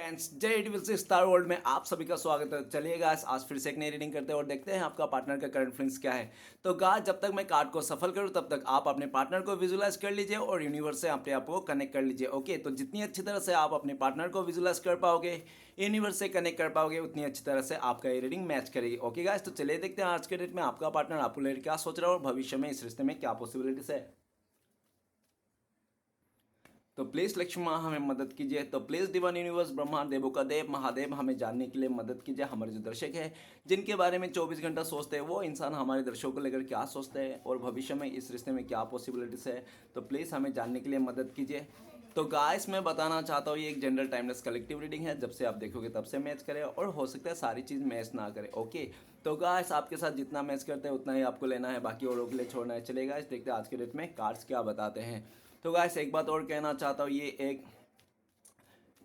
Friends, जय डिविल से star world में आप सभी का स्वागत है। चलिए गाइस, आज फिर से एक नई रीडिंग करते हैं और देखते हैं आपका पार्टनर का करंट फीलिंग्स क्या है। तो गाइस, जब तक मैं कार्ड को सफल करूं तब तक आप अपने पार्टनर को विजुलाइज कर लीजिए और यूनिवर्स से अपने आप को कनेक्ट कर लीजिए। ओके, तो जितनी अच्छी तरह से आप अपने पार्टनर को विजुलाइज कर पाओगे, यूनिवर्स से कनेक्ट कर पाओगे, उतनी अच्छी तरह से आपका ये रीडिंग मैच करेगी। ओके गाइस, तो चलिए देखते हैं आज के डेट में आपका पार्टनर आपको लेकर क्या सोच रहा है और भविष्य में इस रिश्ते में क्या पॉसिबिलिटीज है। तो प्लीज लक्ष्मी माँ हमें मदद कीजिए। तो प्लीज डिवाइन यूनिवर्स, ब्रह्मांड, देवों का देव, महादेव हमें जानने के लिए मदद कीजिए। हमारे जो दर्शक हैं, जिनके बारे में 24 घंटा सोचते हैं, वो इंसान हमारे दर्शकों को लेकर क्या सोचते हैं और भविष्य में इस रिश्ते में क्या पॉसिबिलिटीज है। तो प्लीज़ हमें जानने के लिए मदद कीजिए। तो गाइस, मैं बताना चाहता हूँ ये एक जनरल टाइमलेस कलेक्टिव रीडिंग है। जब से आप देखोगे तब से मैच करे और हो सकता है सारी चीज़ मैच ना करे। ओके, तो गाइस आपके साथ जितना मैच करते हैं उतना ही आपको लेना है, बाकी औरों के लिए छोड़ना है। चलेगा, इस देखते हैं आज के डेट में कार्ड्स क्या बताते हैं। तो गाइस, एक बात और कहना चाहता हूँ,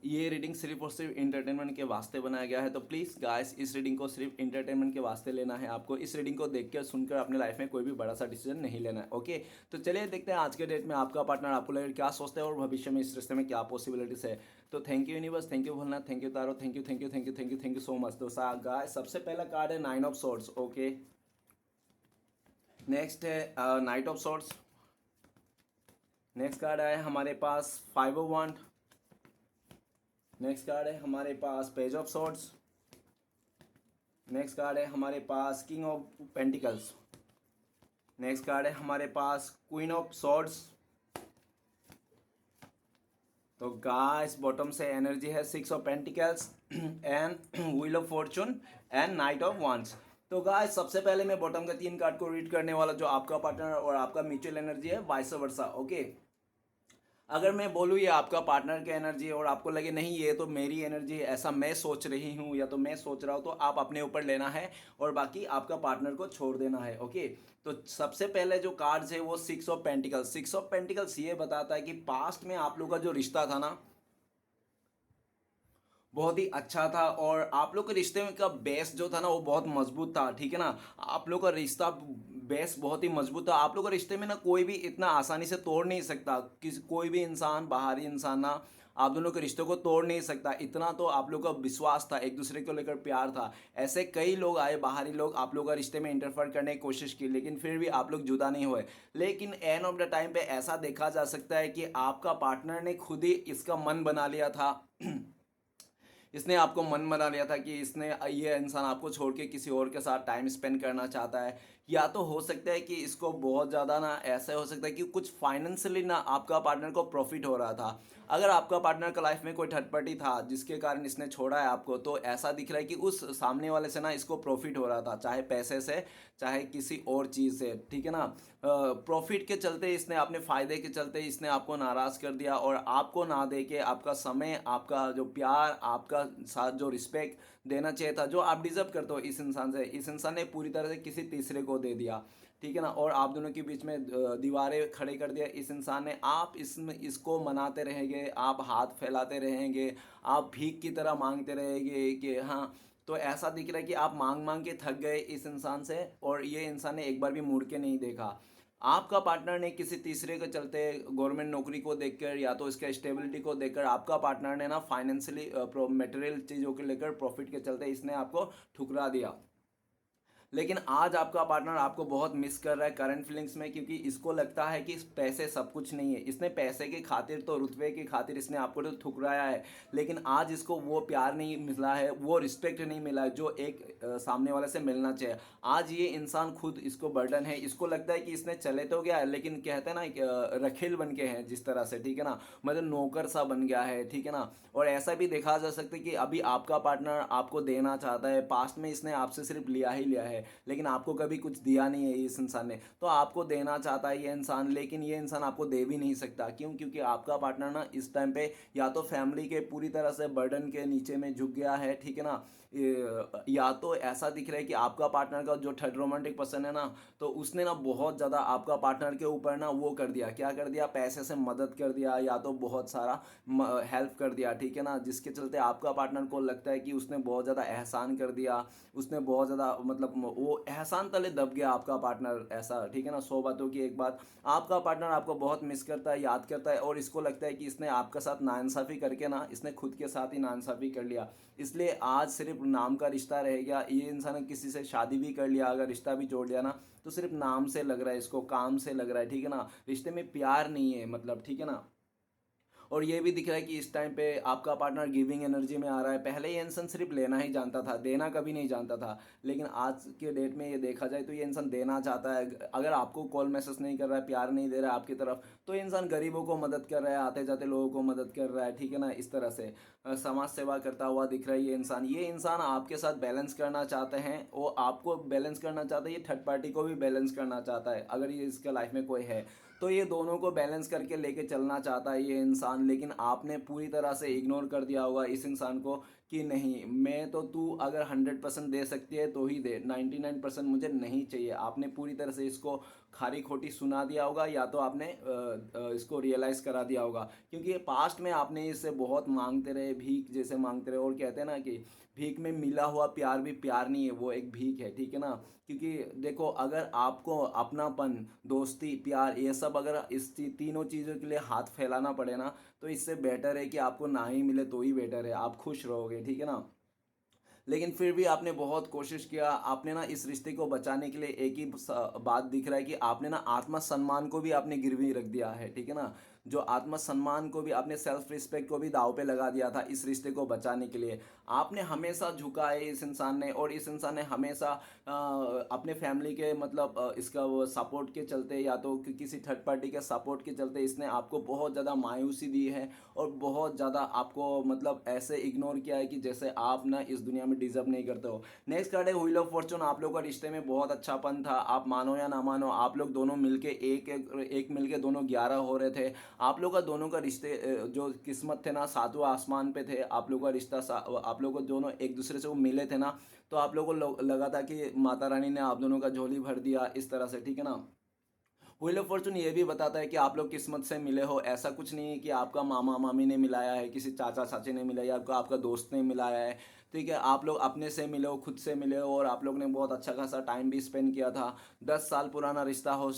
ये रीडिंग सिर्फ और सिर्फ इंटरटेनमेंट के वास्ते बनाया गया है। तो प्लीज़ गाइस, इस रीडिंग को सिर्फ इंटरटेनमेंट के वास्ते लेना है। आपको इस रीडिंग को देखकर सुनकर अपने लाइफ में कोई भी बड़ा सा डिसीजन नहीं लेना है। ओके, तो चलिए देखते हैं आज के डेट में आपका पार्टनर आपको लेकर क्या सोचता है और भविष्य में इस रिश्ते में क्या पॉसिबिलिटीज है। तो thank you universe, thank you Bholenath, thank you tarot, thank you thank you thank you thank you thank you so much. तो गाइस, सबसे पहला कार्ड है 9 ऑफ सॉर्ड्स। ओके, नेक्स्ट है knight of swords. Next card है हमारे पास 5 of wand. Next card है हमारे पास page of swords. Next card है हमारे पास king of pentacles. Next card है हमारे पास क्वीन ऑफ सॉर्ड्स। तो गाइस, बॉटम से एनर्जी है 6 of pentacles and wheel of Fortune and night of wands. तो गाइस, सबसे पहले मैं बॉटम के 3 कार्ड को रीड करने वाला, जो आपका पार्टनर और आपका म्यूचुअल एनर्जी है, वाइस वर्सा। ओके, अगर मैं बोलूँ ये आपका पार्टनर की एनर्जी है और आपको लगे नहीं ये तो मेरी एनर्जी है, ऐसा मैं सोच रही हूँ या तो मैं सोच रहा हूँ, तो आप अपने ऊपर लेना है और बाकी आपका पार्टनर को छोड़ देना है। ओके, तो सबसे पहले जो कार्ड्स है वो 6 ऑफ पेंटिकल्स। 6 ऑफ पेंटिकल्स ये बताता है कि पास्ट में आप लोग का जो रिश्ता था ना, बहुत ही अच्छा था और आप लोग के रिश्ते में का बेस जो था ना वो बहुत मजबूत था। ठीक है ना, आप लोग का रिश्ता बेस बहुत ही मजबूत था। आप लोग का रिश्ते में ना कोई भी इतना आसानी से तोड़ नहीं सकता। किसी कोई भी इंसान, बाहरी इंसान ना आप दोनों के रिश्ते को तोड़ नहीं सकता। इतना तो आप लोग का विश्वास था, एक दूसरे को लेकर प्यार था। ऐसे कई लोग आए, बाहरी लोग, आप लोग का रिश्ते में इंटरफेयर करने की कोशिश की, लेकिन फिर भी आप लोग जुदा नहीं हुए। लेकिन एंड ऑफ द टाइम पे ऐसा देखा जा सकता है कि आपका पार्टनर ने खुद ही इसका मन बना लिया था इसने आपको मन बना लिया था कि इसने, ये इंसान आपको छोड़ के किसी और के साथ टाइम स्पेंड करना चाहता है। या तो हो सकता है कि इसको बहुत ज़्यादा ना, ऐसा हो सकता है कि कुछ फाइनेंशियली ना आपका पार्टनर को प्रॉफिट हो रहा था। अगर आपका पार्टनर का लाइफ में कोई थर्ड पार्टी था जिसके कारण इसने छोड़ा है आपको, तो ऐसा दिख रहा है कि उस सामने वाले से ना इसको प्रॉफिट हो रहा था, चाहे पैसे से चाहे किसी और चीज़ से। ठीक है ना, प्रॉफिट के चलते इसने, अपने फ़ायदे के चलते इसने आपको नाराज़ कर दिया और आपको ना दे के आपका समय, आपका जो प्यार, आपका साथ जो रिस्पेक्ट देना चाहिए था, जो आप डिजर्व करते हो इस इंसान से, इस इंसान ने पूरी तरह से किसी तीसरे को दे दिया। ठीक है ना, और आप दोनों के बीच में दीवारें खड़े कर दिया इस इंसान ने। आप इसमें इसको मनाते रहेंगे, आप हाथ फैलाते रहेंगे, आप भीख की तरह मांगते रहेंगे कि हाँ। तो ऐसा दिख रहा है कि आप मांग मांग के थक गए इस इंसान से और ये इंसान ने एक बार भी मुड़ के नहीं देखा। आपका पार्टनर ने किसी तीसरे के चलते, गवर्नमेंट नौकरी को देखकर या तो इसके स्टेबिलिटी को देखकर, आपका पार्टनर ने ना फाइनेंशियली मटेरियल चीज़ों के लेकर प्रॉफिट के चलते इसने आपको ठुकरा दिया। लेकिन आज आपका पार्टनर आपको बहुत मिस कर रहा है करंट फीलिंग्स में, क्योंकि इसको लगता है कि पैसे सब कुछ नहीं है। इसने पैसे की खातिर, तो रुतबे की खातिर इसने आपको तो ठुकराया है, लेकिन आज इसको वो प्यार नहीं मिला है, वो रिस्पेक्ट नहीं मिला है जो एक सामने वाले से मिलना चाहिए। आज ये इंसान खुद इसको बर्डन है, इसको लगता है कि इसने चले तो गया है, लेकिन कहते हैं ना रखेल बन के हैं जिस तरह से, ठीक है ना, मतलब नौकर सा बन गया है। ठीक है ना, और ऐसा भी देखा जा सकता है कि अभी आपका पार्टनर आपको देना चाहता है। पास्ट में इसने आपसे सिर्फ लिया ही लिया है, लेकिन आपको कभी कुछ दिया नहीं है इस इंसान ने। तो आपको देना चाहता है ये इंसान, लेकिन ये इंसान आपको दे भी नहीं सकता। क्यों? क्योंकि आपका पार्टनर ना इस टाइम पे या तो फैमिली के पूरी तरह से बर्डन के नीचे में झुक गया है। ठीक है ना, या तो ऐसा दिख रहा है कि आपका पार्टनर का जो थर्ड रोमांटिक पर्सन है ना, तो उसने ना बहुत ज़्यादा आपका पार्टनर के ऊपर ना वो कर दिया, क्या कर दिया, पैसे से मदद कर दिया या तो बहुत सारा हेल्प कर दिया। ठीक है ना, जिसके चलते आपका पार्टनर को लगता है कि उसने बहुत ज़्यादा एहसान कर दिया, उसने बहुत ज़्यादा मतलब वो एहसान तले दब गया आपका पार्टनर ऐसा, ठीक है ना। 100 बातों की एक बात, आपका पार्टनर आपको बहुत मिस करता है, याद करता है, और इसको लगता है कि इसने आपके साथ नाइंसाफ़ी करके ना, इसने खुद के साथ ही नाइंसाफ़ी कर लिया, इसलिए आज सिर्फ नाम का रिश्ता रह गया। ये इंसान ने किसी से शादी भी कर लिया, अगर रिश्ता भी जोड़ लिया ना, तो सिर्फ नाम से लग रहा है, इसको काम से लग रहा है, ठीक है ना। रिश्ते में प्यार नहीं है, मतलब, ठीक है ना। और ये भी दिख रहा है कि इस टाइम पे आपका पार्टनर गिविंग एनर्जी में आ रहा है। पहले ये इंसान सिर्फ लेना ही जानता था, देना कभी नहीं जानता था, लेकिन आज के डेट में ये देखा जाए तो ये इंसान देना चाहता है। अगर आपको कॉल मैसेज नहीं कर रहा है, प्यार नहीं दे रहा है आपकी तरफ, तो ये इंसान गरीबों को मदद कर रहा है, आते जाते लोगों को मदद कर रहा है, ठीक है ना। इस तरह से समाज सेवा करता हुआ दिख रहा है ये इंसान आपके साथ बैलेंस करना चाहते हैं, वो आपको बैलेंस करना चाहता है, ये थर्ड पार्टी को भी बैलेंस करना चाहता है, अगर ये इसका लाइफ में कोई है तो ये दोनों को बैलेंस करके लेके चलना चाहता है ये इंसान। लेकिन आपने पूरी तरह से इग्नोर कर दिया होगा इस इंसान को कि नहीं, मैं तो, तू अगर 100% दे सकती है तो ही दे, 99% मुझे नहीं चाहिए। आपने पूरी तरह से इसको खारी खोटी सुना दिया होगा, या तो आपने इसको रियलाइज़ करा दिया होगा, क्योंकि ये पास्ट में आपने इससे बहुत मांगते रहे, भीख जैसे मांगते रहे, और कहते हैं ना कि भीख में मिला हुआ प्यार भी प्यार नहीं है, वो एक भीख है, ठीक है ना। क्योंकि देखो, अगर आपको अपनापन, दोस्ती, प्यार, ये सब अगर इस तीनों चीज़ों के लिए हाथ फैलाना पड़े ना, तो इससे बेटर है कि आपको ना ही मिले तो ही बेटर है, आप खुश रहोगे, ठीक है ना। लेकिन फिर भी आपने बहुत कोशिश किया, आपने ना इस रिश्ते को बचाने के लिए एक ही बात दिख रहा है कि आपने ना आत्मसम्मान को भी आपने गिरवी रख दिया है, ठीक है ना। जो आत्मसम्मान को भी आपने, सेल्फ रिस्पेक्ट को भी दाव पे लगा दिया था इस रिश्ते को बचाने के लिए। आपने हमेशा झुका है इस इंसान ने, और इस इंसान ने हमेशा अपने फैमिली के, मतलब इसका वो सपोर्ट के चलते, या तो किसी थर्ड पार्टी के सपोर्ट के चलते, इसने आपको बहुत ज़्यादा मायूसी दी है, और बहुत ज़्यादा आपको, मतलब, ऐसे इग्नोर किया है कि जैसे आप ना इस दुनिया में डिजर्व नहीं करते हो। नेक्स्ट कार्ड है व्हील ऑफ फॉर्चून। आप लोग का रिश्ते में बहुत अच्छापन था, आप मानो या ना मानो, आप लोग दोनों मिलके एक मिलके दोनों 11 हो रहे थे। आप लोग का दोनों का रिश्ते, जो किस्मत थे ना, सातवें आसमान पे थे। आप लोग का रिश्ता, आप लोग को दोनों एक दूसरे से वो मिले थे ना, तो आप लोगों को लगा था कि माता रानी ने आप दोनों का झोली भर दिया, इस तरह से, ठीक है ना। व्हील ऑफ फॉर्चून ये भी बताता है कि आप लोग किस्मत से मिले हो। ऐसा कुछ नहीं है कि आपका मामा मामी ने मिलाया है, किसी चाचा चाची ने मिलाया, आपका आपका दोस्त ने मिलाया है, ठीक है। आप लोग अपने से मिले हो, खुद से मिले हो, और आप लोग ने बहुत अच्छा खासा टाइम भी स्पेंड किया था। 10 साल पुराना रिश्ता हो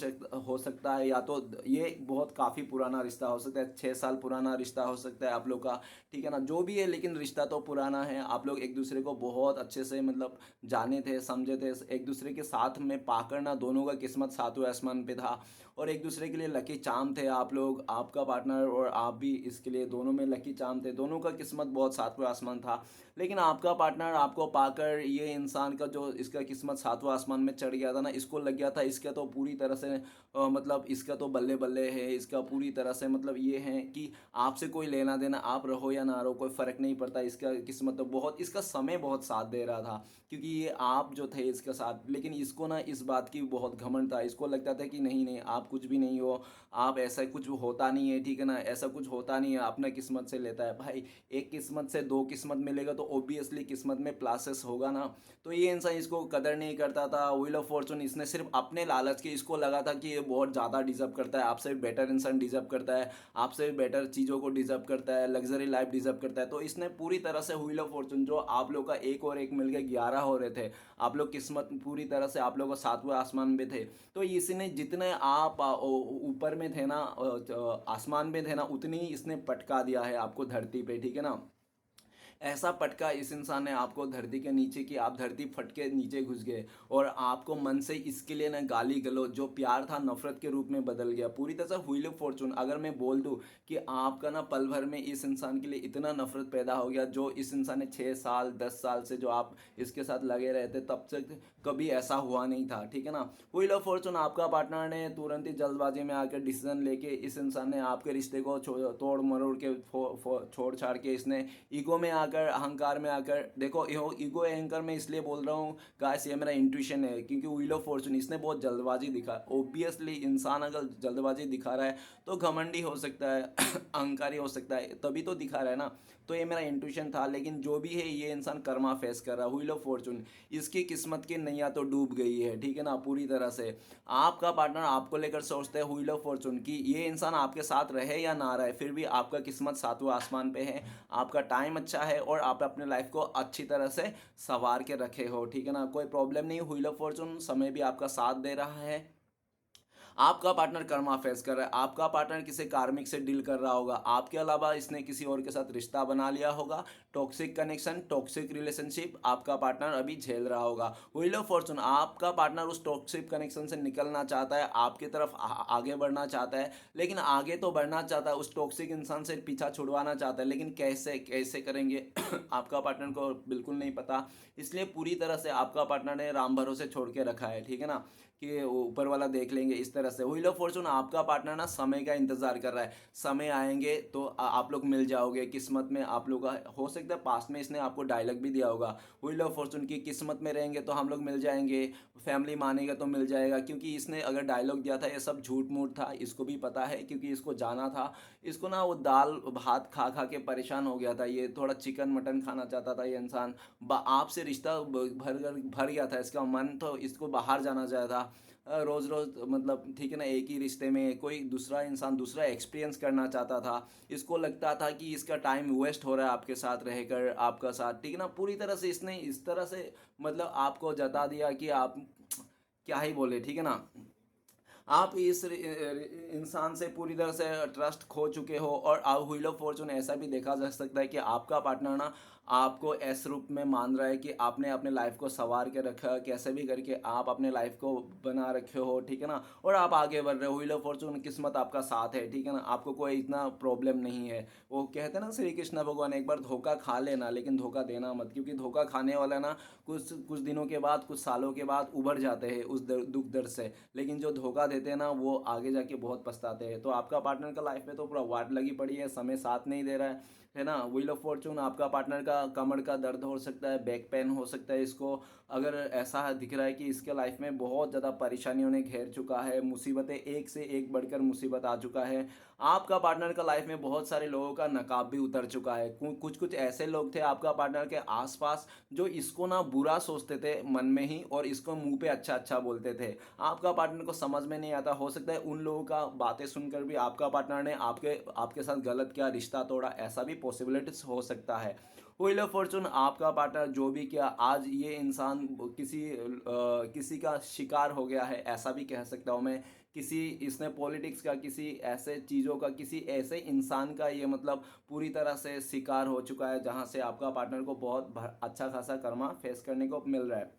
सकता है, या तो ये बहुत काफ़ी पुराना रिश्ता हो सकता है, 6 साल पुराना रिश्ता हो सकता है आप लोग का, ठीक है ना। जो भी है, लेकिन रिश्ता तो पुराना है। आप लोग एक दूसरे को बहुत अच्छे से, मतलब, जाने थे, समझे थे, एक दूसरे के साथ में पाकर ना, दोनों का किस्मत सातवें आसमान पे था, और एक दूसरे के लिए लकी चार्म थे आप लोग, आपका पार्टनर और आप भी, इसके लिए दोनों में लकी चार्म थे, दोनों का किस्मत बहुत सातवें आसमान था। लेकिन आपका पार्टनर आपको पाकर, ये इंसान का जो इसका किस्मत सातवें आसमान में चढ़ गया था ना, इसको लग गया था इसका तो पूरी तरह से मतलब इसका तो बल्ले बल्ले है, इसका पूरी तरह से, मतलब ये है कि आपसे कोई लेना देना, आप रहो या ना रहो कोई फ़र्क नहीं पड़ता, इसका किस्मत तो बहुत, इसका समय बहुत साथ दे रहा था, क्योंकि ये आप जो थे इसके साथ। लेकिन इसको ना इस बात की बहुत घमंड था, इसको लगता था कि नहीं नहीं, आप कुछ भी नहीं हो, आप, ऐसा कुछ होता नहीं है, ठीक है ना, ऐसा कुछ होता नहीं है, अपना किस्मत से लेता है भाई। एक किस्मत से दो किस्मत मिलेगा तो ऑब्वियसली किस्मत में प्लासेस होगा ना। तो ये इंसान इसको कदर नहीं करता था। व्हील ऑफ फॉर्चून इसने सिर्फ अपने लालच के, इसको लगा था कि ये बहुत ज़्यादा डिजर्व करता है, आपसे भी बेटर इंसान डिजर्व करता है, आपसे भी बेटर चीज़ों को डिजर्व करता है, लग्जरी लाइफ डिजर्व करता है। तो इसने पूरी तरह से व्हील ऑफ फॉर्चून, जो आप लोग का एक और एक मिलकर 11 हो रहे थे, आप लोग किस्मत पूरी तरह से आप लोग का सातवें आसमान में थे, तो इसने जितने आप ऊपर में थे ना, आसमान में थे ना, उतनी ही इसने पटका दिया है आपको धरती पे, ठीक है ना। ऐसा पटका इस इंसान ने आपको धरती के नीचे कि आप धरती फट के नीचे घुस गए, और आपको मन से इसके लिए ना गाली गलौज, जो प्यार था नफरत के रूप में बदल गया पूरी तरह से। व्हील ऑफ फॉर्चून, अगर मैं बोल दूं कि आपका ना पल भर में इस इंसान के लिए इतना नफरत पैदा हो गया, जो इस इंसान ने 6 साल 10 साल से जो आप इसके साथ लगे रहते, तब से कभी ऐसा हुआ नहीं था, ठीक है ना। व्हील ऑफ फॉर्चून, आपका पार्टनर ने तुरंत ही जल्दबाजी में आकर डिसीजन लेके, इस इंसान ने आपके रिश्ते को तोड़ मरोड़ के छोड़ छाड़ के, इसने ईगो में आकर, अहंकार में आकर, देखो ईगो अहंकार में इसलिए बोल रहा हूँ गाइस, ये मेरा इंट्यूशन है, क्योंकि व्हील ऑफ फॉर्चून इसने बहुत जल्दबाजी दिखा। ओबियसली इंसान अगर जल्दबाजी दिखा रहा है तो घमंडी हो सकता है अहंकारी हो सकता है, तभी तो दिखा रहा है ना। तो ये मेरा इंट्यूशन था। लेकिन जो भी है ये इंसान कर्मा फेस कर रहा है, व्हील ऑफ फॉर्चून, इसकी किस्मत की नैया तो डूब गई है, ठीक है ना, पूरी तरह से। आपका पार्टनर आपको लेकर सोचते हैं व्हील ऑफ फॉर्चून कि ये इंसान आपके साथ रहे या ना रहे, फिर भी आपका किस्मत सातवें आसमान पे है, आपका टाइम अच्छा है और आप अपने लाइफ को अच्छी तरह से संवार के रखे हो, ठीक है ना, कोई प्रॉब्लम नहीं। व्हील ऑफ फॉर्चून समय भी आपका साथ दे रहा है। आपका पार्टनर कर्मा फेस कर रहा है, आपका पार्टनर किसी कार्मिक से डील कर रहा होगा, आपके अलावा इसने किसी और के साथ रिश्ता बना लिया होगा, टॉक्सिक कनेक्शन, टॉक्सिक रिलेशनशिप आपका पार्टनर अभी झेल रहा होगा। व्हील ऑफ फॉर्चून, आपका पार्टनर उस टॉक्सिक कनेक्शन से निकलना चाहता है, आपकी तरफ आगे बढ़ना चाहता है, लेकिन आगे तो बढ़ना चाहता है, उस टॉक्सिक इंसान से पीछा छुड़वाना चाहता है, लेकिन कैसे कैसे करेंगे आपका पार्टनर को बिल्कुल नहीं पता। इसलिए पूरी तरह से आपका पार्टनर ने राम भरोसे छोड़ के रखा है, ठीक है ना, कि ऊपर वाला देख लेंगे इस तरह से। व्हील ऑफ फॉर्चून, आपका पार्टनर ना समय का इंतजार कर रहा है, समय आएंगे तो आप लोग मिल जाओगे, किस्मत में आप लोग का हो सकता है। पास्ट में इसने आपको डायलॉग भी दिया होगा, व्हील ऑफ फॉर्चून की किस्मत में रहेंगे तो हम लोग मिल जाएंगे, फैमिली मानेगा तो मिल जाएगा, क्योंकि इसने अगर डायलॉग दिया था ये सब झूठ मूठ था, इसको भी पता है, क्योंकि इसको जाना था। इसको ना वो दाल भात खा खा के परेशान हो गया था, ये थोड़ा चिकन मटन खाना चाहता था ये इंसान। आपसे रिश्ता भर गया था, इसका मन तो इसको बाहर जाना चाहता था रोज़ रोज़, मतलब ठीक है ना, एक ही रिश्ते में कोई दूसरा इंसान दूसरा एक्सपीरियंस करना चाहता था। इसको लगता था कि इसका टाइम वेस्ट हो रहा है आपके साथ रहकर, आपका साथ, ठीक है ना, पूरी तरह से इसने इस तरह से मतलब आपको जता दिया कि आप क्या ही बोले, ठीक है ना। आप इस इंसान से पूरी तरह से ट्रस्ट खो चुके हो। और आप व्हील ऑफ फॉर्चून ऐसा भी देखा जा सकता है कि आपका पार्टनर ना आपको ऐस रूप में मान रहा है कि आपने अपने लाइफ को संवार के रखा, कैसे भी करके आप अपने लाइफ को बना रखे हो, ठीक है ना, और आप आगे बढ़ रहे हो। व्हील ऑफ फॉर्चून, किस्मत आपका साथ है, ठीक है ना, आपको कोई इतना प्रॉब्लम नहीं है। वो कहते हैं ना श्री कृष्ण भगवान, एक बार धोखा खा लेना लेकिन धोखा देना मत, क्योंकि धोखा खाने वाला ना कुछ कुछ दिनों के बाद, कुछ सालों के बाद उभर जाते हैं उस दुख दर्द से, लेकिन जो धोखा देते हैं ना वो आगे जाके बहुत पछताते हैं। तो आपका पार्टनर का लाइफ में तो पूरा वाट लगी पड़ी है, समय साथ नहीं दे रहा है ना। व्हील ऑफ फॉर्चून, आपका पार्टनर का कमर का दर्द हो सकता है, बैक पेन हो सकता है इसको, अगर ऐसा दिख रहा है कि इसके लाइफ में बहुत ज़्यादा परेशानियों ने घेर चुका है, मुसीबतें एक से एक बढ़कर मुसीबत आ चुका है। आपका पार्टनर का लाइफ में बहुत सारे लोगों का नकाब भी उतर चुका है। कुछ कुछ ऐसे लोग थे आपका पार्टनर के आसपास जो इसको ना बुरा सोचते थे मन में ही, और इसको मुंह पे अच्छा अच्छा बोलते थे। आपका पार्टनर को समझ में नहीं आता, हो सकता है उन लोगों का बातें सुनकर भी आपका पार्टनर ने आपके आपके साथ गलत किया, रिश्ता तोड़ा, ऐसा भी पॉसिबिलिटीज हो सकता है। व्हील ऑफ फॉर्चून, आपका पार्टनर जो भी किया, आज ये इंसान किसी का शिकार हो गया है, ऐसा भी कह सकता हूँ मैं। किसी इसने पॉलिटिक्स का, किसी ऐसे चीज़ों का, किसी ऐसे इंसान का ये मतलब पूरी तरह से शिकार हो चुका है, जहाँ से आपका पार्टनर को बहुत अच्छा खासा कर्मा फेस करने को मिल रहा है।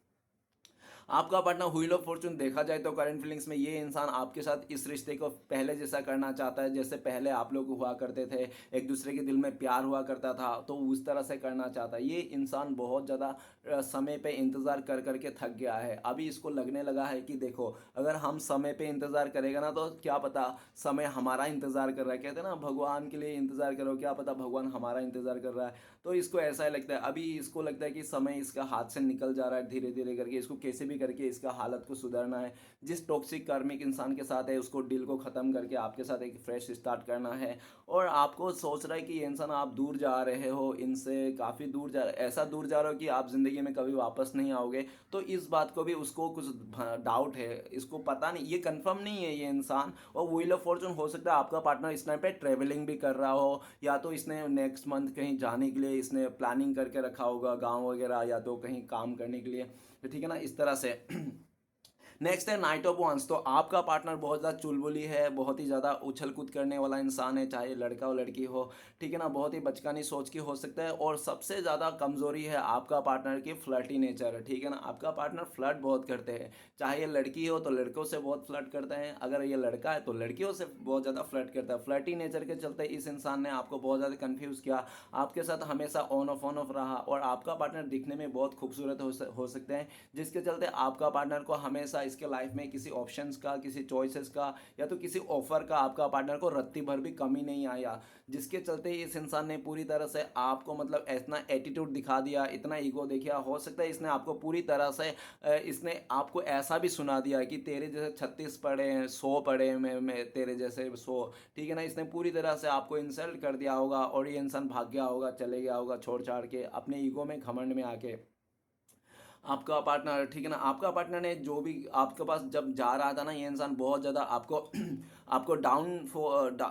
आपका पार्टनर व्हील ऑफ फॉर्चून, देखा जाए तो करंट फीलिंग्स में ये इंसान आपके साथ इस रिश्ते को पहले जैसा करना चाहता है, जैसे पहले आप लोग हुआ करते थे, एक दूसरे के दिल में प्यार हुआ करता था, तो उस तरह से करना चाहता है। ये इंसान बहुत ज़्यादा समय पे इंतज़ार कर करके थक गया है। अभी इसको लगने लगा है कि देखो, अगर हम समय पे इंतज़ार करेगा ना तो क्या पता समय हमारा इंतज़ार कर रहा है। कहते हैं ना, भगवान के लिए इंतज़ार करो, क्या पता भगवान हमारा इंतज़ार कर रहा है। तो इसको ऐसा ही लगता है, अभी इसको लगता है कि समय इसका हाथ से निकल जा रहा है धीरे धीरे करके, इसको कैसे भी करके इसका हालत को सुधारना है। जिस टॉक्सिक कार्मिक इंसान के साथ है उसको डील को ख़त्म करके आपके साथ एक फ्रेश स्टार्ट करना है। और आपको सोच रहा है कि ये इंसान, आप दूर जा रहे हो इनसे, काफ़ी दूर जा, ऐसा दूर जा रहे हो कि आप ज़िंदगी में कभी वापस नहीं आओगे। तो इस बात को भी उसको कुछ डाउट है, इसको पता नहीं, ये कंफर्म नहीं है ये इंसान। और व्हील ऑफ फॉर्चून, हो सकता है आपका पार्टनर इस टाइम पे ट्रेवलिंग भी कर रहा हो, या तो इसने नेक्स्ट मंथ कहीं जाने के लिए इसने प्लानिंग करके रखा होगा, गाँव वगैरह, या तो कहीं काम करने के लिए, तो ठीक है ना, इस तरह से। नेक्स्ट है नाइट ऑफ वंस। तो आपका पार्टनर बहुत ज़्यादा चुलबुली है, बहुत ही ज़्यादा उछल कूद करने वाला इंसान है, चाहे लड़का हो लड़की हो, ठीक है ना, बहुत ही बचकानी सोच की हो सकता है। और सबसे ज़्यादा कमज़ोरी है आपका पार्टनर की फ्लर्टी नेचर है, ठीक है ना, आपका पार्टनर फ्लर्ट बहुत करते हैं। चाहे ये लड़की हो तो लड़कों से बहुत फ्लर्ट करते हैं, अगर ये लड़का है तो लड़कियों से बहुत ज़्यादा फ्लर्ट करता है। फ्लर्टी नेचर के चलते इस इंसान ने आपको बहुत ज़्यादा कन्फ्यूज़ किया, आपके साथ हमेशा ऑन ऑफ रहा। और आपका पार्टनर दिखने में बहुत खूबसूरत हो सकते हैं, जिसके चलते आपका पार्टनर को हमेशा इसके लाइफ में किसी ऑप्शंस का, किसी चॉइसेस का या तो किसी ऑफर का आपका पार्टनर को रत्ती भर भी कमी नहीं आया, जिसके चलते इस इंसान ने पूरी तरह से आपको मतलब इतना एटीट्यूड दिखा दिया, इतना ईगो दिखाया। हो सकता है इसने आपको पूरी तरह से इसने आपको ऐसा भी सुना दिया कि तेरे जैसे 36 पढ़े हैं, 100 पढ़े हैं, मैं तेरे जैसे 100, ठीक है ना। इसने पूरी तरह से आपको इंसल्ट कर दिया होगा और ये इंसान भाग गया होगा, चले गया होगा छोड़ छाड़ के अपने ईगो में, घमंड में आके। आपका पार्टनर, ठीक है ना, आपका पार्टनर ने जो भी आपके पास जब जा रहा था ना, ये इंसान बहुत ज़्यादा आपको आपको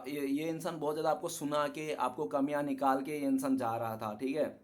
ये इंसान बहुत ज़्यादा आपको सुना के, आपको कमियां निकाल के ये इंसान जा रहा था, ठीक है।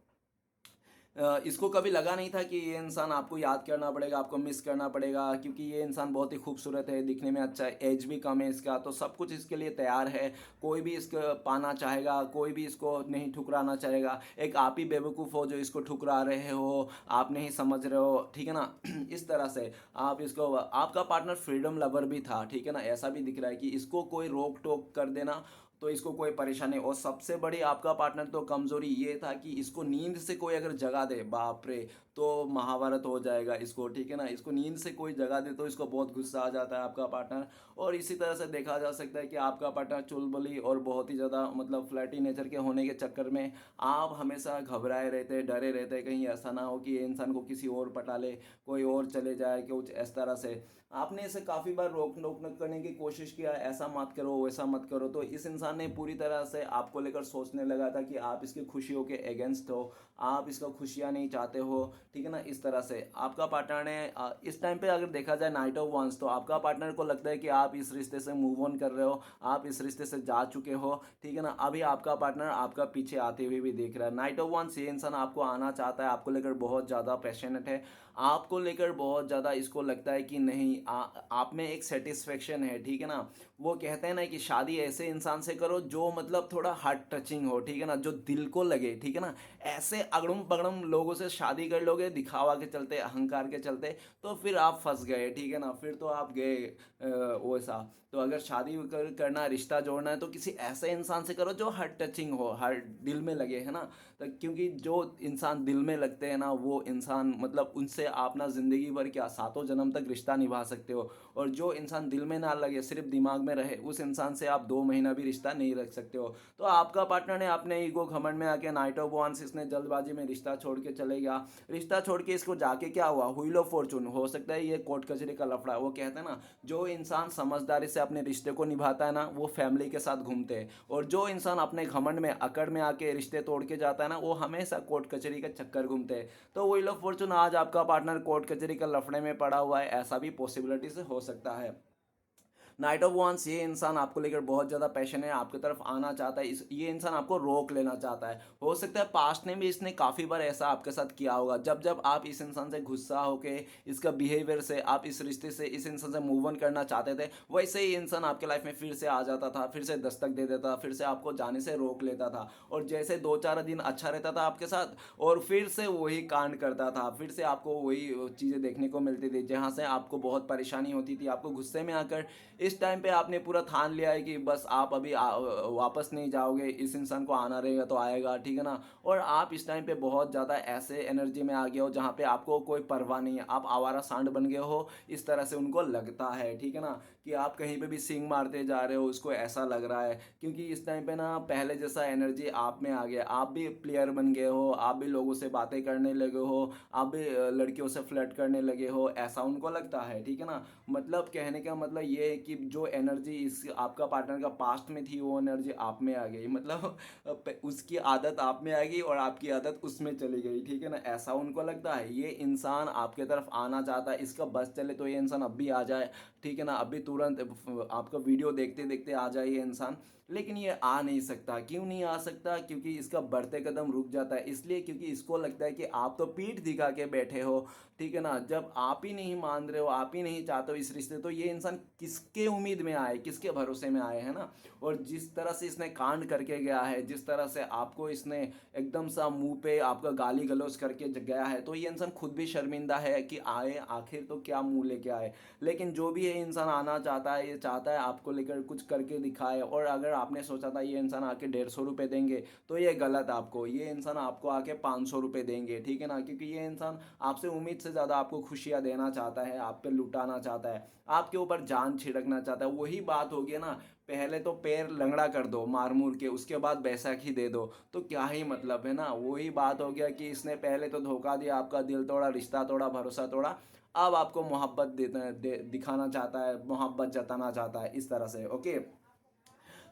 इसको कभी लगा नहीं था कि ये इंसान आपको याद करना पड़ेगा, आपको मिस करना पड़ेगा, क्योंकि ये इंसान बहुत ही खूबसूरत है, दिखने में अच्छा है, एज भी कम है इसका, तो सब कुछ इसके लिए तैयार है। कोई भी इसको पाना चाहेगा, कोई भी इसको नहीं ठुकराना चाहेगा। एक आप ही बेवकूफ़ हो जो इसको ठुकरा रहे हो, आप नहीं समझ रहे हो, ठीक है ना। इस तरह से आप इसको, आपका पार्टनर फ्रीडम लवर भी था, ठीक है ना। ऐसा भी दिख रहा है कि इसको कोई रोक टोक कर देना तो इसको कोई परेशानी। और सबसे बड़ी आपका पार्टनर तो कमजोरी ये था कि इसको नींद से कोई अगर जगा दे, बाप रे, तो महाभारत हो जाएगा इसको, ठीक है ना। इसको नींद से कोई जगा दे तो इसको बहुत गुस्सा आ जाता है आपका पार्टनर। और इसी तरह से देखा जा सकता है कि आपका पार्टनर चुलबुली और बहुत ही ज़्यादा मतलब फ्लर्टी नेचर के होने के चक्कर में आप हमेशा घबराए रहते, डरे रहते, कहीं ऐसा ना हो कि ये इंसान को किसी और पटा ले, कोई और चले जाए, कुछ इस तरह से। आपने इसे काफ़ी बार रोक टोक करने की कोशिश किया, ऐसा मत करो, वैसा मत करो, तो इस इंसान ने पूरी तरह से आपको लेकर सोचने लगा था कि आप इसकी खुशियों के अगेंस्ट हो, आप इसका खुशियाँ नहीं चाहते हो, ठीक है ना। इस तरह से आपका पार्टनर ने इस टाइम पे अगर देखा जाए नाइट ऑफ वंस, तो आपका पार्टनर को लगता है कि आप इस रिश्ते से मूव ऑन कर रहे हो, आप इस रिश्ते से जा चुके हो, ठीक है ना। अभी आपका पार्टनर आपका पीछे आते हुए भी देख रहा है। नाइट ऑफ वंस, ये इंसान आपको आना चाहता है, आपको लेकर बहुत ज़्यादा पैशनेट है, आपको लेकर बहुत ज़्यादा इसको लगता है कि नहीं आप में एक सेटिस्फेक्शन है, ठीक है ना। वो कहते हैं ना कि शादी ऐसे इंसान से करो जो मतलब थोड़ा हार्ट टचिंग हो, ठीक है ना, जो दिल को लगे, ठीक है ना। ऐसे अगड़म पगड़म लोगों से शादी कर लोगे दिखावा के चलते, अहंकार के चलते, तो फिर आप फंस गए, ठीक है ना, फिर तो आप गए वैसा। तो अगर शादी करना, रिश्ता जोड़ना है तो किसी ऐसे इंसान से करो जो हार्ट टचिंग हो, हर दिल में लगे, है ना। तो क्योंकि जो इंसान दिल में लगते हैं ना, वो इंसान मतलब उनसे आप ना जिंदगी भर क्या, सातों जन्म तक रिश्ता निभा सकते हो। और जो इंसान दिल में ना लगे, सिर्फ दिमाग में रहे, उस इंसान से आप 2 महीना भी रिश्ता नहीं रख सकते हो। तो आपका पार्टनर ने अपने ईगो घमंड में आके नाइट ऑफ वंस, इसने जल्दबाजी में रिश्ता छोड़ के चले गया। रिश्ता छोड़ के इसको जाके क्या हुआ, व्हील ऑफ फॉर्चून, हो सकता है ये कोर्ट कचहरी का लफड़ा। वो कहते हैं ना, जो इंसान समझदारी से अपने रिश्ते को निभाता है ना, वो फैमिली के साथ घूमते हैं, और जो इंसान अपने घमंड में, अकड़ में आके रिश्ते तोड़ के जाता है ना, वो हमेशा कोर्ट कचहरी का चक्कर घूमते हैं। तो व्हील ऑफ फॉर्चून, आज आपका पार्टनर कोर्ट कचहरी का लफड़े में पड़ा हुआ है, ऐसा भी पॉसिबिलिटी से हो सकता है। नाइट ऑफ वंस, ये इंसान आपको लेकर बहुत ज़्यादा पैशन है, आपकी तरफ आना चाहता है, ये इंसान आपको रोक लेना चाहता है। हो सकता है पास्ट में भी इसने काफ़ी बार ऐसा आपके साथ किया होगा। जब जब आप इस इंसान से गुस्सा होके, इसका बिहेवियर से, आप इस रिश्ते से, इस इंसान से मूव ऑन करना चाहते थे, वैसे ही इंसान आपके लाइफ में फिर से आ जाता था, फिर से दस्तक दे देता, फिर से आपको जाने से रोक लेता था। और जैसे 2-4 दिन अच्छा रहता था आपके साथ, और फिर से वही कांड करता था, फिर से आपको वही चीज़ें देखने को मिलती थी, जहाँ से आपको बहुत परेशानी होती थी। आपको गुस्से में आकर इस टाइम पे आपने पूरा ठान लिया है कि बस आप अभी वापस नहीं जाओगे, इस इंसान को आना रहेगा तो आएगा, ठीक है ना। और आप इस टाइम पे बहुत ज़्यादा ऐसे एनर्जी में आ गए हो जहाँ पे आपको कोई परवाह नहीं है, आप आवारा सांड बन गए हो, इस तरह से उनको लगता है, ठीक है ना, कि आप कहीं पे भी सिंग मारते जा रहे हो, उसको ऐसा लग रहा है। क्योंकि इस टाइम पे ना पहले जैसा एनर्जी आप में आ गया, आप भी प्लेयर बन गए हो, आप भी लोगों से बातें करने लगे हो, आप भी लड़कियों से फ्लर्ट करने लगे हो, ऐसा उनको लगता है, ठीक है ना। मतलब कहने का मतलब ये है कि जो एनर्जी इस आपका पार्टनर का पास्ट में थी, वो एनर्जी आप में आ गई, मतलब उसकी आदत आप में आ गई और आपकी आदत उसमें चली गई, ठीक है ना, ऐसा उनको लगता है। ये इंसान आपके तरफ आना चाहता है, इसका बस चले तो ये इंसान अब भी आ जाए, ठीक है ना, अभी तुरंत आपका वीडियो देखते देखते आ जाए ये इंसान। लेकिन ये आ नहीं सकता। क्यों नहीं आ सकता? क्योंकि इसका बढ़ते कदम रुक जाता है, इसलिए क्योंकि इसको लगता है कि आप तो पीठ दिखा के बैठे हो, ठीक है ना। जब आप ही नहीं मान रहे हो, आप ही नहीं चाहते हो इस रिश्ते, तो ये इंसान किसके उम्मीद में आए, किसके भरोसे में आए, है ना। और जिस तरह से इसने कांड करके गया है, जिस तरह से आपको इसने एकदम सा मुंह पे आपका गाली गलौज करके गया है, तो ये इंसान खुद भी शर्मिंदा है कि आए आखिर तो क्या मुंह लेके आए। लेकिन जो भी है, इंसान आना चाहता है, ये चाहता है आपको लेकर कुछ करके दिखाए। और अगर अगर आपने सोचा था ये इंसान आके 150 रुपये देंगे, तो ये गलत है आपको। ये इंसान आपको आके 500 रुपये देंगे, ठीक है ना, क्योंकि ये इंसान आपसे उम्मीद से ज़्यादा आपको खुशियाँ देना चाहता है, आप पे लुटाना चाहता है, आपके ऊपर जान छिड़कना चाहता है। वही बात होगी ना, पहले तो पैर लंगड़ा कर दो मार मूर के, उसके बाद बैसाखी दे दो, तो क्या ही मतलब है ना। वही बात हो गया कि इसने पहले तो धोखा दिया, आपका दिल तोड़ा, रिश्ता तोड़ा, भरोसा तोड़ा, अब आपको मोहब्बत दिखाना चाहता है, मोहब्बत जताना चाहता है, इस तरह से। ओके,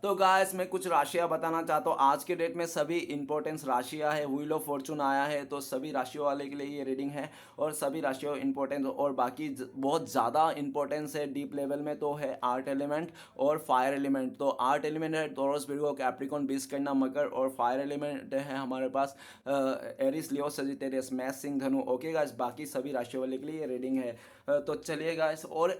तो गाइस मैं कुछ राशियां बताना चाहता हूँ। आज के डेट में सभी इंपॉर्टेंस राशियां है, व्हील ऑफ फॉर्चून आया है, तो सभी राशियों वाले के लिए ये रीडिंग है। और सभी राशियों इंपॉर्टेंस, और बाकी बहुत ज़्यादा इंपॉर्टेंस है डीप लेवल में, तो है आर्ट एलिमेंट और फायर एलिमेंट। तो आर्ट एलिमेंट है टॉरस, विर्गो, कैप्रिकॉन, बीस, कन्या, मकर, और फायर एलिमेंट है हमारे पास एरिस, लियो, सजिटेरियस, मैथ, सिंह, धनु। ओके गाइस, बाकी सभी राशियों वाले के लिए ये रीडिंग है। तो चलिए गाइस, और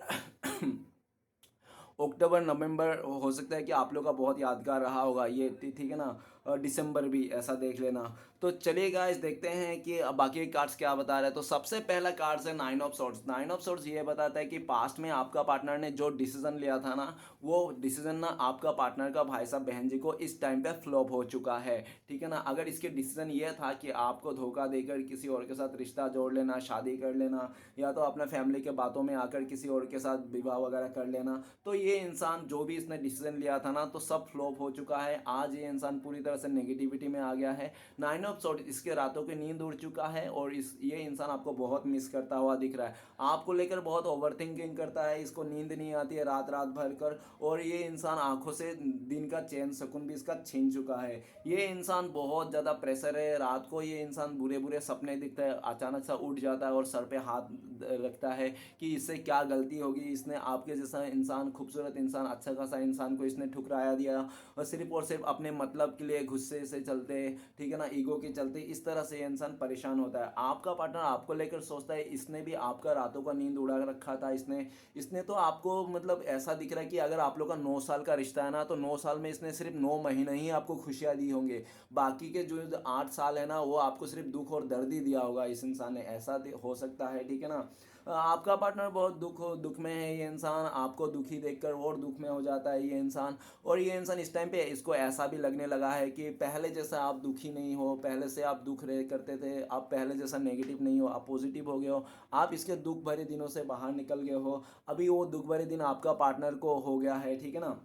अक्टूबर नवंबर हो सकता है कि आप लोग का बहुत यादगार रहा होगा ये, ठीक है ना, दिसंबर भी ऐसा देख लेना। तो चलिए गाइस, देखते हैं कि अब बाकी कार्ड्स क्या बता रहे हैं। तो सबसे पहला कार्ड्स है nine of swords. Nine of swords ये बताता है कि पास्ट में आपका पार्टनर ने जो डिसीजन लिया था ना, वो डिसीजन ना आपका पार्टनर का भाई साहब बहन जी को इस टाइम पे फ्लॉप हो चुका है, ठीक है ना। अगर इसके डिसीजन ये था कि आपको धोखा देकर किसी और के साथ रिश्ता जोड़ लेना, शादी कर लेना, या तो अपने फैमिली के बातों में आकर किसी और के साथ विवाह वगैरह कर लेना, तो ये इंसान जो भी इसने डिसीजन लिया था ना, तो सब फ्लॉप हो चुका है। आज ये इंसान पूरी तरह से नेगेटिविटी में आ गया है। नाइन ऑफ सॉर्ड, इसके रातों की नींद उड़ चुका है, और ये इंसान आपको बहुत मिस करता हुआ दिख रहा है, आपको लेकर बहुत ओवर थिंकिंग करता है, इसको नींद नहीं आती है रात रात भर कर, और ये इंसान आंखों से दिन का चैन सुकून भी इसका छीन चुका है। ये इंसान बहुत ज़्यादा प्रेशर है, रात को ये इंसान बुरे बुरे सपने दिखता है, अचानक सा उठ जाता है और सर पे हाथ रखता है कि इससे क्या गलती होगी, इसने आपके जैसा इंसान, खूबसूरत इंसान, अच्छा खासा इंसान को इसने ठुकराया दिया, और सिर्फ अपने मतलब के लिए गुस्से से चलते, ठीक है ना, ईगो के चलते, इस तरह से ये इंसान परेशान होता है। आपका पार्टनर आपको लेकर सोचता है, इसने भी आपका रातों का नींद उड़ा रखा था, इसने तो आपको मतलब ऐसा दिख रहा है कि अगर आप लोग का 9 साल का रिश्ता है ना, तो 9 साल में इसने सिर्फ 9 महीने ही आपको खुशियाँ दी होंगे, बाकी के जो 8 साल है ना, वो आपको सिर्फ दुख और दर्द ही दिया होगा इस इंसान ने, ऐसा हो सकता है, ठीक है ना। आपका पार्टनर बहुत दुख में है, ये इंसान आपको दुखी देखकर और दुख में हो जाता है ये इंसान। और ये इंसान इस टाइम पे इसको ऐसा भी लगने लगा है कि पहले जैसा आप दुखी नहीं हो, पहले से आप दुख रहे करते थे, आप पहले जैसा नेगेटिव नहीं हो, आप पॉजिटिव हो गए हो, आप इसके दुख भरे दिनों से बाहर निकल गए हो। अभी वो दुख भरे दिन आपका पार्टनर को हो गया है, ठीक है ना।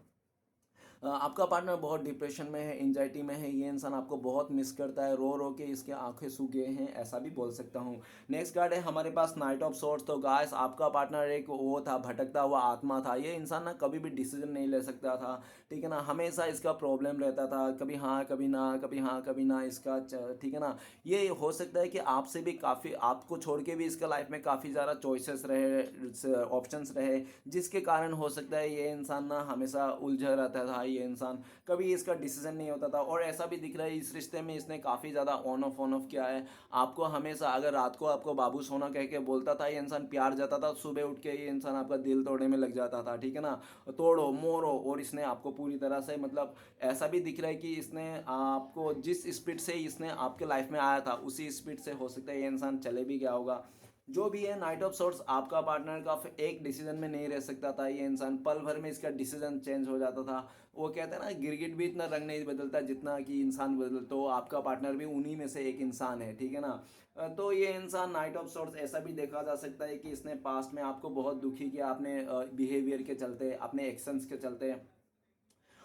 आपका पार्टनर बहुत डिप्रेशन में है, एंजाइटी में है, ये इंसान आपको बहुत मिस करता है, रो रो के इसके आंखें सूख गए हैं, ऐसा भी बोल सकता हूँ। नेक्स्ट कार्ड है हमारे पास नाइट ऑफ सोर्ट्स। तो गाइस, आपका पार्टनर एक वो था, भटकता हुआ आत्मा था। ये इंसान ना कभी भी डिसीजन नहीं ले सकता था, ठीक है ना, हमेशा इसका प्रॉब्लम रहता था, कभी हाँ कभी ना, कभी हाँ कभी ना, इसका ठीक है ना। ये हो सकता है कि आपसे भी काफ़ी, आपको छोड़ के भी इसका लाइफ में काफ़ी ज़्यादा चॉइसेस रहे, ऑप्शंस रहे, जिसके कारण हो सकता है ये इंसान ना हमेशा उलझा रहता था, ये इंसान कभी इसका डिसीजन नहीं होता था। और ऐसा भी दिख रहा है इस रिश्ते में इसने काफ़ी ज़्यादा ऑन ऑफ किया है आपको। हमेशा अगर रात को आपको बाबू सोना कह के बोलता था ये इंसान, प्यार जाता था, सुबह उठ के ये इंसान आपका दिल तोड़ने में लग जाता था, ठीक है ना, तोड़ो मोड़ो, और इसने आपको पूरी तरह से मतलब ऐसा भी दिख रहा है कि इसने आपको जिस स्पीड से इसने आपके लाइफ में आया था, उसी स्पीड से हो सकता है ये इंसान चले भी गया होगा। जो भी है, नाइट ऑफ सोर्ट्स आपका पार्टनर का एक डिसीजन में नहीं रह सकता था, ये इंसान पल भर में इसका डिसीजन चेंज हो जाता था। वो कहते हैं ना, गिरगिट भी इतना रंग नहीं बदलता जितना कि इंसान बदल, तो आपका पार्टनर भी उन्हीं में से एक इंसान है, ठीक है ना। तो ये इंसान नाइट ऑफ सोर्ट्स, ऐसा भी देखा जा सकता है कि इसने पास्ट में आपको बहुत दुखी किया अपने बिहेवियर के चलते, अपने एक्शंस के चलते।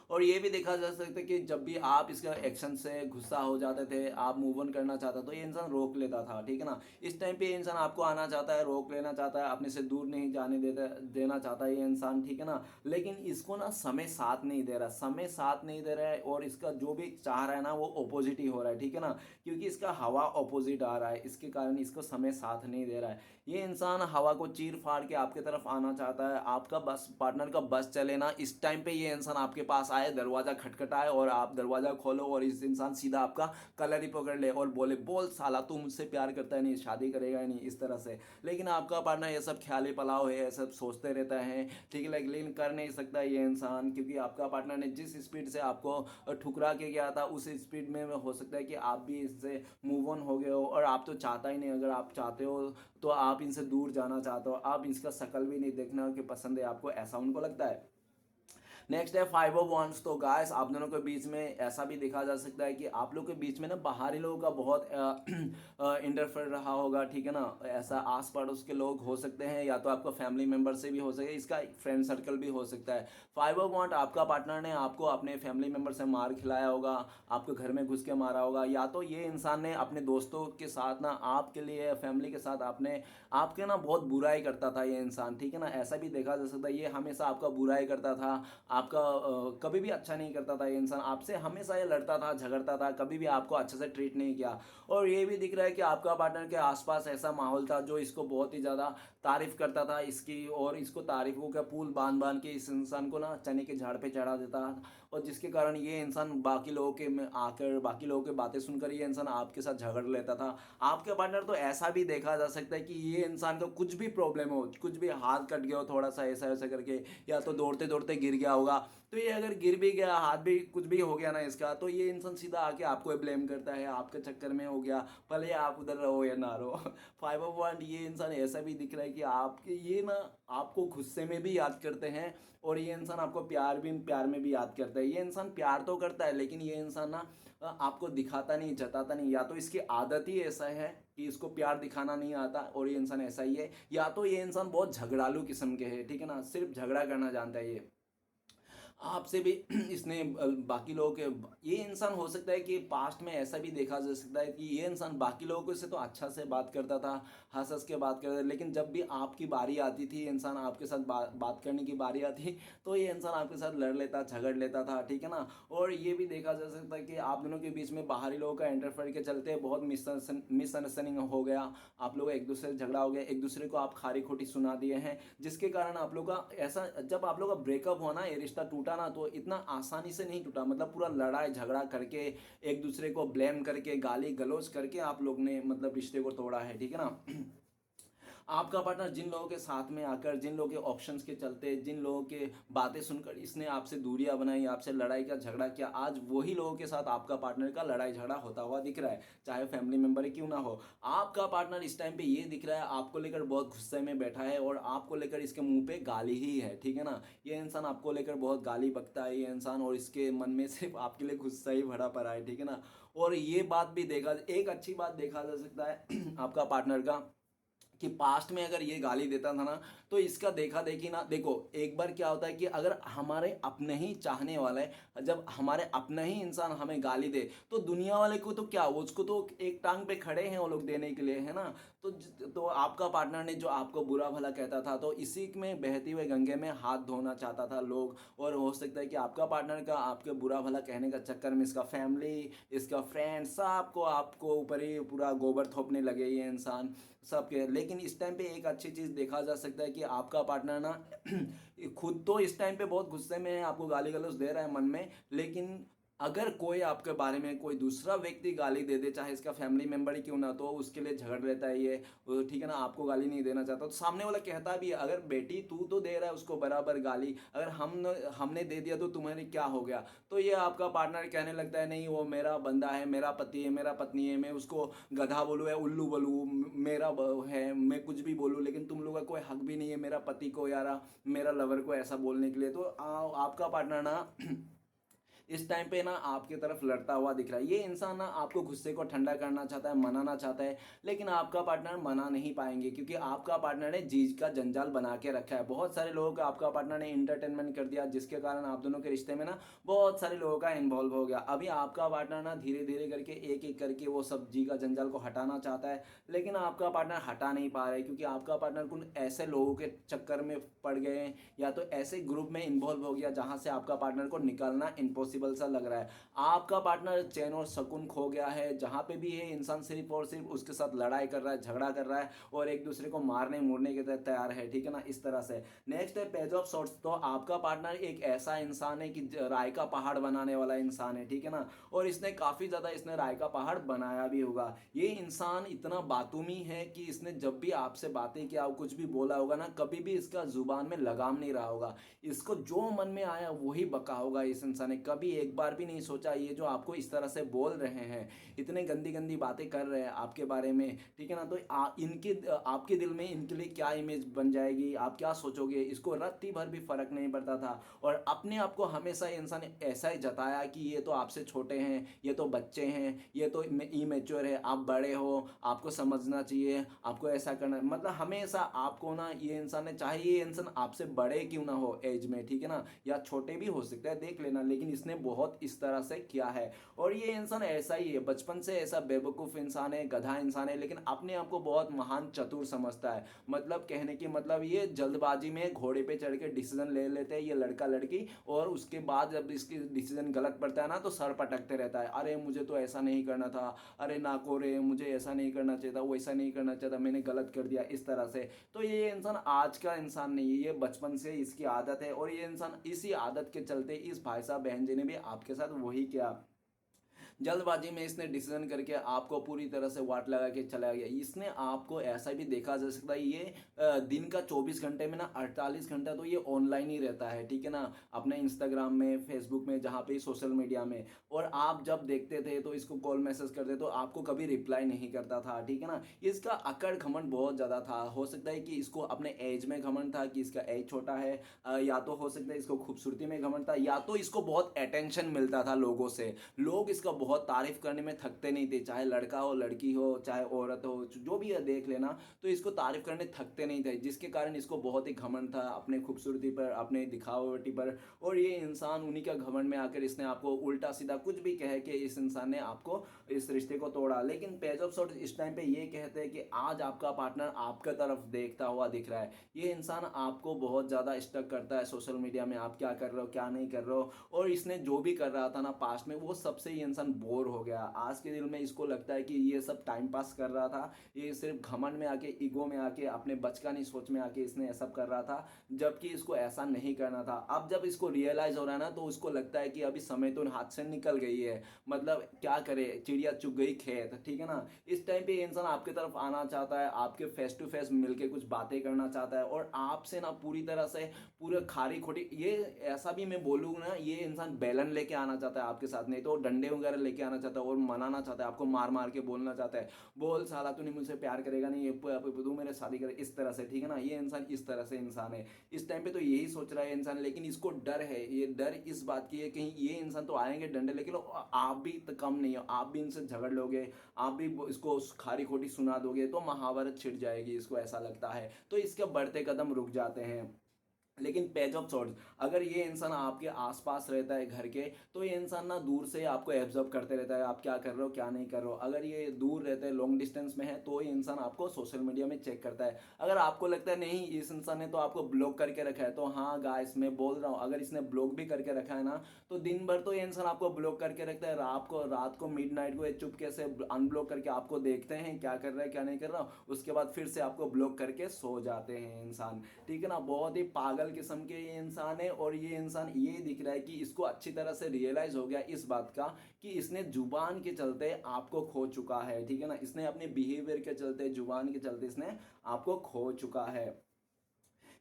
और ये भी देखा जा सकता है कि जब भी आप इसका एक्शन से गुस्सा हो जाते थे, आप मूव ऑन करना चाहता, तो ये इंसान रोक लेता था, ठीक है ना। इस टाइम पे ये इंसान आपको आना चाहता है, रोक लेना चाहता है, अपने से दूर नहीं जाने देना चाहता है ये इंसान, ठीक है ना। लेकिन इसको ना समय साथ नहीं दे रहा, समय साथ नहीं दे रहा है, और इसका जो भी चाह रहा है ना, वो अपोजिट ही हो रहा है, ठीक है ना, क्योंकि इसका हवा अपोजिट आ रहा है, इसके कारण इसको समय साथ नहीं दे रहा है। ये इंसान हवा को चीर फाड़ के आपके तरफ आना चाहता है, आपका बस पार्टनर का बस चले ना, इस टाइम पे ये इंसान आपके पास आए, दरवाज़ा खटखटाए, और आप दरवाज़ा खोलो, और इस इंसान सीधा आपका कलर ही पकड़ ले और बोले, बोल साला तू मुझसे प्यार करता है नहीं, शादी करेगा ही नहीं, इस तरह से। लेकिन आपका पार्टनर ये सब ख्याली पलाव है, ये सब सोचते रहता है, ठीक है, लेकिन कर नहीं सकता ये इंसान, क्योंकि आपका पार्टनर ने जिस स्पीड से आपको ठुकरा के गया था, उस स्पीड में हो सकता है कि आप भी इससे मूव ऑन हो गए हो, और आप तो चाहता ही नहीं। अगर आप चाहते हो तो आप इनसे दूर जाना चाहते हो, आप इसका शक्ल भी नहीं देखना कि पसंद है आपको, ऐसा उनको लगता है। नेक्स्ट है फाइव ऑफ वंस। तो गाइस आप दोनों के बीच में ऐसा भी देखा जा सकता है कि आप लोग के बीच में ना बाहरी लोगों का बहुत इंटरफेयर रहा होगा, ठीक है ना। ऐसा आस पड़ोस के लोग हो सकते हैं, या तो आपका फैमिली मेंबर से भी हो सके, इसका फ्रेंड सर्कल भी हो सकता है। फाइव ऑफ वंस, आपका पार्टनर ने आपको अपने फैमिली मेंबर से मार खिलाया होगा, आपके घर में घुस के मारा होगा, या तो ये इंसान ने अपने दोस्तों के साथ ना आपके लिए फैमिली के साथ आपने आपके ना बहुत बुराई करता था ये इंसान, ठीक है ना। ऐसा भी देखा जा सकता है ये हमेशा आपका बुराई करता था, आपका कभी भी अच्छा नहीं करता था ये इंसान, आपसे हमेशा ये लड़ता था झगड़ता था, कभी भी आपको अच्छे से ट्रीट नहीं किया। और ये भी दिख रहा है कि आपका पार्टनर के आसपास ऐसा माहौल था जो इसको बहुत ही ज़्यादा तारीफ करता था इसकी, और इसको तारीफों का पुल बांध बांध के इस इंसान को ना चने के झाड़ पे चढ़ा देता, और जिसके कारण ये इंसान बाकी लोगों के में आकर बाकी लोगों की बातें सुनकर ये इंसान आपके साथ झगड़ लेता था। आपके पार्टनर तो ऐसा भी देखा जा सकता है कि ये इंसान को कुछ भी प्रॉब्लम हो, कुछ भी हाथ कट गया हो थोड़ा सा ऐसा ऐसा करके, या तो दौड़ते दौड़ते गिर गया होगा, तो ये अगर गिर भी गया, हाथ भी कुछ भी हो गया ना इसका, तो ये इंसान सीधा आके आपको ब्लेम करता है, आपके चक्कर में हो गया, भले आप उधर रहो या ना रहो। फाइव ऑफ वन, ये इंसान ऐसा भी दिख रहा है कि आपके ये ना आपको गुस्से में भी याद करते हैं, और ये इंसान आपको प्यार में भी याद करता है। ये इंसान प्यार तो करता है, लेकिन ये इंसान ना आपको दिखाता नहीं, जताता नहीं, या तो इसकी आदत ही ऐसा है कि इसको प्यार दिखाना नहीं आता, और ये इंसान ऐसा ही है, या तो ये इंसान बहुत झगड़ालू किस्म के है, ठीक है ना, सिर्फ झगड़ा करना जानता है ये आपसे भी। इसने बाकी लोगों के, ये इंसान हो सकता है कि पास्ट में ऐसा भी देखा जा सकता है कि ये इंसान बाकी लोगों से तो अच्छा से बात करता था, हंस हंस के बात करता था, लेकिन जब भी आपकी बारी आती थी, इंसान आपके साथ बात करने की बारी आती, तो ये इंसान आपके साथ लड़ लेता, झगड़ लेता था, ठीक है ना। और ये भी देखा जा सकता है कि आप दोनों के बीच में बाहरी लोगों का इंटरफेयर के चलते बहुत मिसअंडरस्टैंडिंग हो गया, आप लोग एक दूसरे से झगड़ा हो गया, एक दूसरे को आप खारी खोटी सुना दिए हैं, जिसके कारण आप लोग का ऐसा, जब आप लोग का ब्रेकअप हुआ ना, ये रिश्ता टूटा ना, तो इतना आसानी से नहीं टूटा, मतलब पूरा लड़ाई झगड़ा करके, एक दूसरे को ब्लेम करके, गाली गलौज करके आप लोग ने मतलब रिश्ते को तोड़ा है, ठीक है ना। आपका पार्टनर जिन लोगों के साथ में आकर, जिन लोगों के ऑप्शंस के चलते, जिन लोगों के बातें सुनकर इसने आपसे दूरियां बनाई, आपसे लड़ाई का झगड़ा किया, आज वही लोगों के साथ आपका पार्टनर का लड़ाई झगड़ा होता हुआ दिख रहा है, चाहे फैमिली मेंबर ही क्यों ना हो। आपका पार्टनर इस टाइम पे ये दिख रहा है आपको लेकर बहुत गुस्से में बैठा है, और आपको लेकर इसके मुंह पे गाली ही है, ठीक है ना। ये इंसान आपको लेकर बहुत गाली बकता है ये इंसान, और इसके मन में सिर्फ आपके लिए गुस्सा ही भरा पड़ा है, ठीक है ना। और ये बात भी देखा, एक अच्छी बात देखा जा सकता है आपका पार्टनर का, कि पास्ट में अगर ये गाली देता था ना, तो इसका देखा देखी ना, देखो एक बार क्या होता है कि अगर हमारे अपने ही चाहने वाले, जब हमारे अपना ही इंसान हमें गाली दे, तो दुनिया वाले को तो क्या, उसको तो एक टांग पे खड़े हैं वो लोग देने के लिए, है ना। तो आपका पार्टनर ने जो आपको बुरा भला कहता था, तो इसी में बहती हुए गंगे में हाथ धोना चाहता था लोग, और हो सकता है कि आपका पार्टनर का आपके बुरा भला कहने का चक्कर में इसका फैमिली, इसका फ्रेंड, सबको आपको ऊपर ही पूरा गोबर थोपने लगे ये इंसान सबके। लेकिन इस टाइम पे एक अच्छी चीज़ देखा जा सकता है कि आपका पार्टनर ना खुद तो इस टाइम पे बहुत गुस्से में है, आपको गाली गलौज दे रहा है मन में, लेकिन अगर कोई आपके बारे में कोई दूसरा व्यक्ति गाली दे दे, चाहे इसका फैमिली मेंबर ही क्यों ना, तो उसके लिए झगड़ रहता है ये, ठीक है ना, आपको गाली नहीं देना चाहता, तो सामने वाला कहता भी है, अगर बेटी तू तो दे रहा है उसको बराबर गाली, अगर हमने दे दिया तो तुम्हारे क्या हो गया। तो ये आपका पार्टनर कहने लगता है नहीं वो मेरा बंदा है, मेरा पति है, मेरा पत्नी है, मैं उसको गधा बोलूँ या उल्लू बोलूँ, मेरा है, मैं कुछ भी बोलूँ, लेकिन तुम लोग का कोई हक भी नहीं है मेरा पति को यार, मेरा लवर को ऐसा बोलने के लिए। तो आपका पार्टनर ना इस टाइम पे ना आपकी तरफ लड़ता हुआ दिख रहा है। ये इंसान ना आपको गुस्से को ठंडा करना चाहता है, मनाना चाहता है, लेकिन आपका पार्टनर मना नहीं पाएंगे, क्योंकि आपका पार्टनर ने जीज का जंजाल बना के रखा है। बहुत सारे लोगों का आपका पार्टनर ने इंटरटेनमेंट कर दिया, जिसके कारण आप दोनों के रिश्ते में ना बहुत सारे लोगों का इन्वॉल्व हो गया। अभी आपका पार्टनर ना धीरे धीरे करके एक एक करके वो सब जी का जंजाल को हटाना चाहता है, लेकिन आपका पार्टनर हटा नहीं पा रहा है, क्योंकि आपका पार्टनर कुछ ऐसे लोगों के चक्कर में पड़ गए हैं, या तो ऐसे ग्रुप में इन्वॉल्व हो गया जहां से आपका पार्टनर को निकालना इम्पॉसिबल सा लग रहा है। आपका पार्टनर चैन और सुकून खो गया है, जहां पे भी है इंसान सिर्फ और सिर्फ उसके साथ लड़ाई कर रहा है, झगड़ा कर रहा है, और एक दूसरे को मारने मुड़ने के तैयार है, ठीक है ना, इस तरह से। नेक्स्ट है पेज ऑफ सॉर्ट्स। तो आपका पार्टनर एक ऐसा इंसान है कि राय का पहाड़ बनाने वाला इंसान है, ठीक है ना, और इसने काफी ज्यादा इसने राय का पहाड़ बनाया भी होगा। ये इंसान इतना बातूमी है कि इसने जब भी आपसे बातें किया, कुछ भी बोला होगा ना, कभी भी इसका जुबान में लगाम नहीं रहा होगा, इसको जो मन में आया वही बका होगा इस इंसान ने, कभी कभी एक बार भी नहीं सोचा ये जो आपको इस तरह से बोल रहे हैं, इतने गंदी गंदी बातें कर रहे हैं आपके बारे में, ठीक है ना, तो आपके दिल में इनके लिए क्या इमेज बन जाएगी, आप क्या सोचोगे, इसको रत्ती भर भी फर्क नहीं पड़ता था। और अपने आप को हमेशा ये इंसान ऐसा ही जताया कि ये तो आपसे छोटे हैं, ये तो बच्चे हैं, ये तो इमेच्योर है, आप बड़े हो, आपको समझना चाहिए, आपको ऐसा करना, मतलब हमेशा आपको ना ये इंसान ने, चाहे ये इंसान आपसे बड़े क्यों ना हो एज में, ठीक है ना, या छोटे भी हो सकते हैं, देख लेना, लेकिन इसने बहुत इस तरह से किया है। और ये इंसान ऐसा ही है, बचपन से ऐसा बेवकूफ़ इंसान है, गधा इंसान है, लेकिन अपने आप को बहुत महान चतुर समझता है। मतलब कहने की मतलब ये जल्दबाजी में घोड़े पे चढ़ के डिसीजन ले लेते हैं ये लड़का लड़की, और उसके बाद जब इसकी डिसीजन गलत पड़ता है ना तो सर पटकते रहता है, अरे मुझे तो ऐसा नहीं करना था, अरे नाको रे मुझे ऐसा नहीं करना चाहिए था, वैसा नहीं करना चाहिए था, मैंने गलत कर दिया, इस तरह से। तो ये इंसान आज का इंसान नहीं है, ये बचपन से इसकी आदत है, और ये इंसान इसी आदत के चलते इस भाई साहब बहन जी ने भी आपके साथ वही किया। जल्दबाजी में इसने डिसीजन करके आपको पूरी तरह से वाट लगा के चला गया। इसने आपको ऐसा भी देखा जा सकता है, ये दिन का 24 घंटे में ना 48 घंटा तो ये ऑनलाइन ही रहता है, ठीक है ना, अपने इंस्टाग्राम में, फेसबुक में, जहाँ पे सोशल मीडिया में। और आप जब देखते थे तो इसको कॉल मैसेज करते तो आपको कभी रिप्लाई नहीं करता था, ठीक है ना। इसका अकड़ घमंड बहुत ज़्यादा था। हो सकता है कि इसको अपने एज में घमंड था कि इसका एज छोटा है, या तो हो सकता है इसको खूबसूरती में घमंड था, या तो इसको बहुत अटेंशन मिलता था लोगों से। लोग इसका बहुत तारीफ करने में थकते नहीं थे, चाहे लड़का हो, लड़की हो, चाहे औरत हो, जो भी है देख लेना, तो इसको तारीफ करने थकते नहीं थे, जिसके कारण इसको बहुत ही घमंड था अपने खूबसूरती पर, अपने दिखावटी पर। और ये इंसान उन्हीं का घमंड में आकर इसने आपको उल्टा सीधा कुछ भी कह के इस इंसान ने आपको इस रिश्ते को तोड़ा। लेकिन पेज ऑफ सॉर्ट इस टाइम पे ये कहते हैं कि आज आपका पार्टनर आपका तरफ देखता हुआ दिख रहा है। ये इंसान आपको बहुत ज़्यादा स्टक करता है सोशल मीडिया में, आप क्या कर रहे हो, क्या नहीं कर रहे हो। और इसने जो भी कर रहा था ना पास्ट में, वो सबसे ये इंसान बोर हो गया। आज के दिन में इसको लगता है कि ये सब टाइम पास कर रहा था, ये सिर्फ घमंड में आके, ईगो में आके, अपने बचकानी सोच में आके इसने ये सब कर रहा था, जबकि इसको ऐसा नहीं करना था। अब जब इसको रियलाइज हो रहा है ना, तो उसको लगता है कि अभी समय तो हाथ से निकल गई है, मतलब क्या करे, चिड़िया चुग गई खेत, ठीक है ना। इस टाइम पे ये इंसान आपके तरफ आना चाहता है, आपके फेस टू फेस मिलके कुछ बातें करना चाहता है, और आपसे ना पूरी तरह से पूरे खारी खोटी, ये ऐसा भी मैं बोलूँ ना, ये इंसान बेलन लेके आना चाहता है आपके साथ, नहीं तो डंडे वगैरह लेके आना चाहता है और मनाना चाहता है, आपको मार मार के बोलना चाहता है, बोल साला तूने मुझसे प्यार करेगा नहीं, ये तू मेरे शादी करे, इस तरह से, ठीक है ना। ये इंसान इस तरह से इंसान है इस टाइम पे, तो यही सोच रहा है इंसान। लेकिन इसको डर है, ये डर इस बात की है कहीं ये इंसान तो आएंगे डंडे लेके, लो आप भी तो कम नहीं हो, आप भी इनसे झगड़ लोगे, आप भी इसको खारी खोटी सुना दोगे, तो महाभारत छिड़ जाएगी, इसको ऐसा लगता है। तो इसके बढ़ते कदम रुक जाते हैं। लेकिन पेज ऑफ सॉर्ट्स, अगर ये इंसान आपके आसपास रहता है घर के, तो ये इंसान ना दूर से आपको एब्जर्व करते रहता है, आप क्या कर रहे हो, क्या नहीं कर रहे हो। अगर ये दूर रहते हैं, लॉन्ग डिस्टेंस में है, तो ये इंसान आपको सोशल मीडिया में चेक करता है। अगर आपको लगता है नहीं इस इंसान ने तो आपको ब्लॉक करके रखा है, तो हाँ गाइस मैं बोल रहा हूँ, अगर इसने ब्लॉक भी करके रखा है ना, तो दिन भर तो ये इंसान आपको ब्लॉक करके रखता है, रात को मिडनाइट को ये चुपके से अनब्लॉक करके आपको देखते हैं क्या कर रहा है, क्या नहीं कर रहा, उसके बाद फिर से आपको ब्लॉक करके सो जाते हैं इंसान, ठीक है ना। बहुत ही पागल किस्म के ये इंसान है। और ये इंसान ये दिख रहा है कि इसको अच्छी तरह से रियलाइज हो गया इस बात का कि इसने जुबान के चलते आपको खो चुका है, ठीक है ना। इसने अपने बिहेवियर के चलते, जुबान के चलते इसने आपको खो चुका है।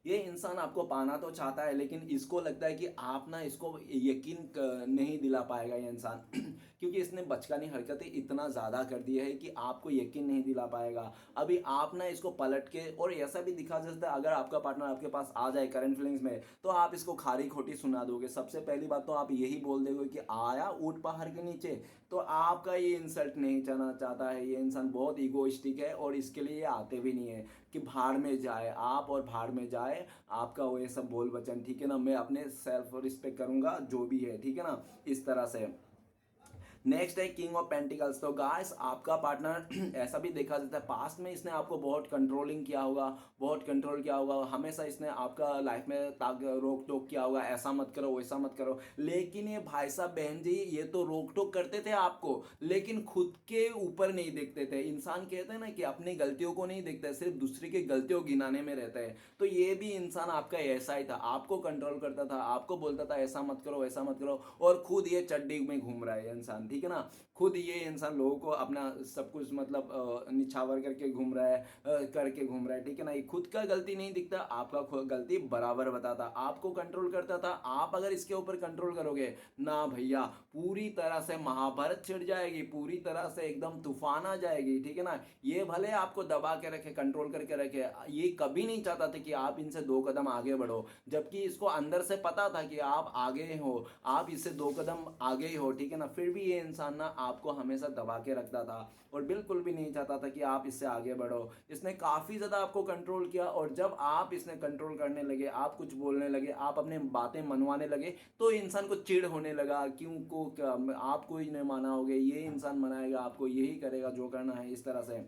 ये इंसान आपको पाना तो चाहता है, लेकिन इसको लगता है कि आप ना इसको यकीन नहीं दिला पाएगा ये इंसान क्योंकि इसने बचकानी हरकतें इतना ज़्यादा कर दी है कि आपको यकीन नहीं दिला पाएगा। अभी आप ना इसको पलट के, और ऐसा भी दिखा सकता है, अगर आपका पार्टनर आपके पास आ जाए करंट फीलिंग्स में, तो आप इसको खारी खोटी सुना दोगे। सबसे पहली बात तो आप यही बोल दोगे कि आया ऊंट पहाड़ के नीचे। तो आपका ये इंसल्ट नहीं जाना चाहता है, ये इंसान बहुत ईगोइस्टिक है, और इसके लिए ये आते भी नहीं है कि भाड़ में जाए आप, और भाड़ में जाए आपका वो ये सब बोल वचन, ठीक है ना। मैं अपने सेल्फ रिस्पेक्ट करूंगा जो भी है, ठीक है ना, इस तरह से। नेक्स्ट है किंग ऑफ पेंटिकल्स। तो गाइस आपका पार्टनर ऐसा भी देखा जाता है, पास्ट में इसने आपको बहुत कंट्रोलिंग किया होगा, बहुत कंट्रोल किया होगा, हमेशा इसने आपका लाइफ में रोक टोक किया होगा, ऐसा मत करो वैसा मत करो। लेकिन ये भाई साहब बहन जी, ये तो रोक टोक करते थे आपको, लेकिन खुद के ऊपर नहीं देखते थे। इंसान कहते हैं ना कि अपनी गलतियों को नहीं देखता है, सिर्फ दूसरे की गलतियों गिनाने में रहता है। तो ये भी इंसान आपका ऐसा ही था, आपको कंट्रोल करता था, आपको बोलता था ऐसा मत करो वैसा मत करो, और खुद ये चड्डी में घूम रहा है इंसान, ठीक है ना। खुद ये इंसान लोगों को अपना सब कुछ मतलब निछावर करके घूम रहा है, करके घूम रहा है, ठीक है ना। ये खुद का गलती नहीं दिखता, आपका गलती बराबर बताता, आपको कंट्रोल करता था। आप अगर इसके ऊपर कंट्रोल करोगे ना भैया, पूरी तरह से महाभारत छिड़ जाएगी, पूरी तरह से एकदम तूफान आ जाएगी, ठीक है ना। ये भले आपको दबा के रखे, कंट्रोल करके रखे, ये कभी नहीं चाहता था कि आप इनसे 2 कदम आगे बढ़ो, जबकि इसको अंदर से पता था कि आप आगे हो, आप इससे 2 कदम आगे ही हो, ठीक है ना। फिर भी ये इंसान ना आपको हमेशा दबा के रखता था और बिल्कुल भी नहीं चाहता था कि आप इससे आगे बढ़ो। इसने काफ़ी ज़्यादा आपको कंट्रोल किया, और जब आप इसने कंट्रोल करने लगे, आप कुछ बोलने लगे, आप अपने बातें मनवाने लगे, तो इंसान को चिढ़ होने लगा। क्यों को क्या आप कोई नहीं मानाओगे, ये इंसान मनाएगा आपको, यही करेगा जो करना है, इस तरह से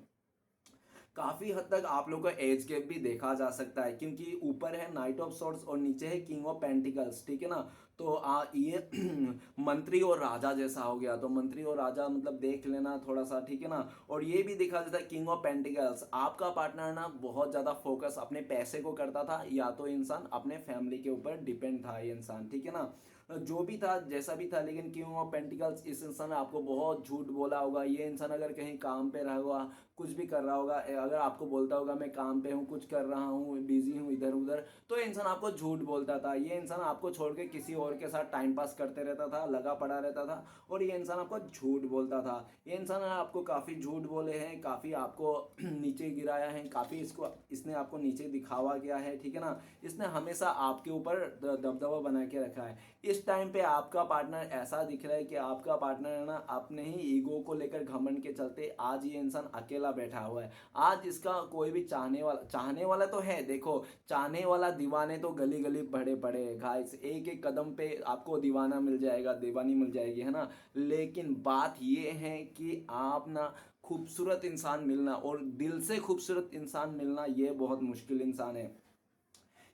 काफी हद तक आप लोग का एज गैप भी देखा जा सकता है, क्योंकि ऊपर है नाइट ऑफ सॉर्ड्स और नीचे है किंग ऑफ पेंटिकल्स, ठीक है ना। तो ये मंत्री और राजा जैसा हो गया, तो मंत्री और राजा मतलब देख लेना थोड़ा सा, ठीक है ना। और ये भी दिखा जाता है किंग ऑफ पेंटिकल्स, आपका पार्टनर ना बहुत ज्यादा फोकस अपने पैसे को करता था, या तो इंसान अपने फैमिली के ऊपर डिपेंड था, ये इंसान, ठीक है ना। जो भी था जैसा भी था, लेकिन किंग ऑफ पेंटिकल्स इस इंसान ने आपको बहुत झूठ बोला होगा। ये इंसान अगर कहीं काम पे रहा होगा, कुछ भी कर रहा होगा, अगर आपको बोलता होगा मैं काम पे हूँ, कुछ कर रहा हूँ, बिजी हूँ इधर उधर, तो ये इंसान आपको झूठ बोलता था। ये इंसान आपको छोड़ के किसी और के साथ टाइम पास करते रहता था, लगा पड़ा रहता था, और ये इंसान आपको झूठ बोलता था। ये इंसान आपको काफ़ी झूठ बोले हैं, काफ़ी आपको नीचे गिराया है, काफ़ी इसने आपको नीचे दिखावा किया है, ठीक है ना। इसने हमेशा आपके ऊपर दबदबा बना के रखा है। इस टाइम पे आपका पार्टनर ऐसा दिख रहा है कि आपका पार्टनर है ना अपने ही ईगो को लेकर घमंड के चलते आज ये इंसान अकेला बैठा हुआ है। आज इसका कोई भी चाहने वाला तो है, देखो चाहने वाला दीवाने तो गली गली भरे पड़े हैं गाइस, एक एक कदम पे आपको दीवाना मिल जाएगा, दीवानी मिल जाएगी, है ना। लेकिन बात ये है कि आप ना खूबसूरत इंसान मिलना, और दिल से खूबसूरत इंसान मिलना, ये बहुत मुश्किल इंसान है।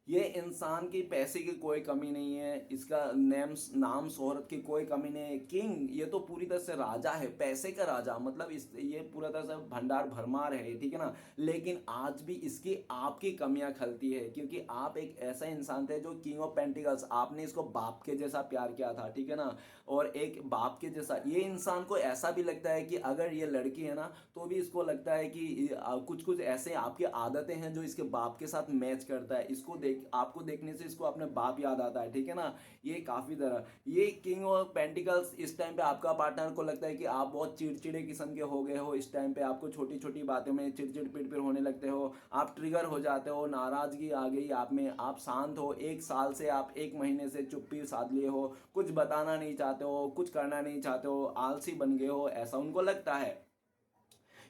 ये इंसान की पैसे की कोई कमी नहीं है, इसका नाम शोहरत की कोई कमी नहीं है। किंग ये तो पूरी तरह से राजा है, पैसे का राजा, मतलब इस ये पूरा तरह से भंडार भरमार है, ठीक है ना। लेकिन आज भी इसकी आपकी कमियां खलती है, क्योंकि आप एक ऐसा इंसान थे जो किंग ऑफ पेंटिकल्स, आपने इसको बाप के जैसा प्यार किया था, ठीक है ना। और एक बाप के जैसा ये इंसान को ऐसा भी लगता है कि अगर ये लड़की है ना, तो भी इसको लगता है कि कुछ कुछ ऐसे आपकी आदतें हैं जो इसके बाप के साथ मैच करता है। इसको आपको देखने से इसको अपने बाप याद आता है, ठीक है ना। ये काफी तरह ये किंग ऑफ पेंटिकल्स इस टाइम पे आपका पार्टनर को लगता है कि आप बहुत चिड़चिड़े किस्म के हो गए हो। इस टाइम पे आपको छोटी छोटी बातों में चिड़चिड़ पिड़पिड़ होने लगते हो, आप ट्रिगर हो जाते हो, नाराजगी आ गई आप में, आप शांत हो। 1 साल से आप 1 महीने से चुप्पी साध लिए हो, कुछ बताना नहीं चाहते हो, कुछ करना नहीं चाहते हो, आलसी बन गए हो, ऐसा उनको लगता है।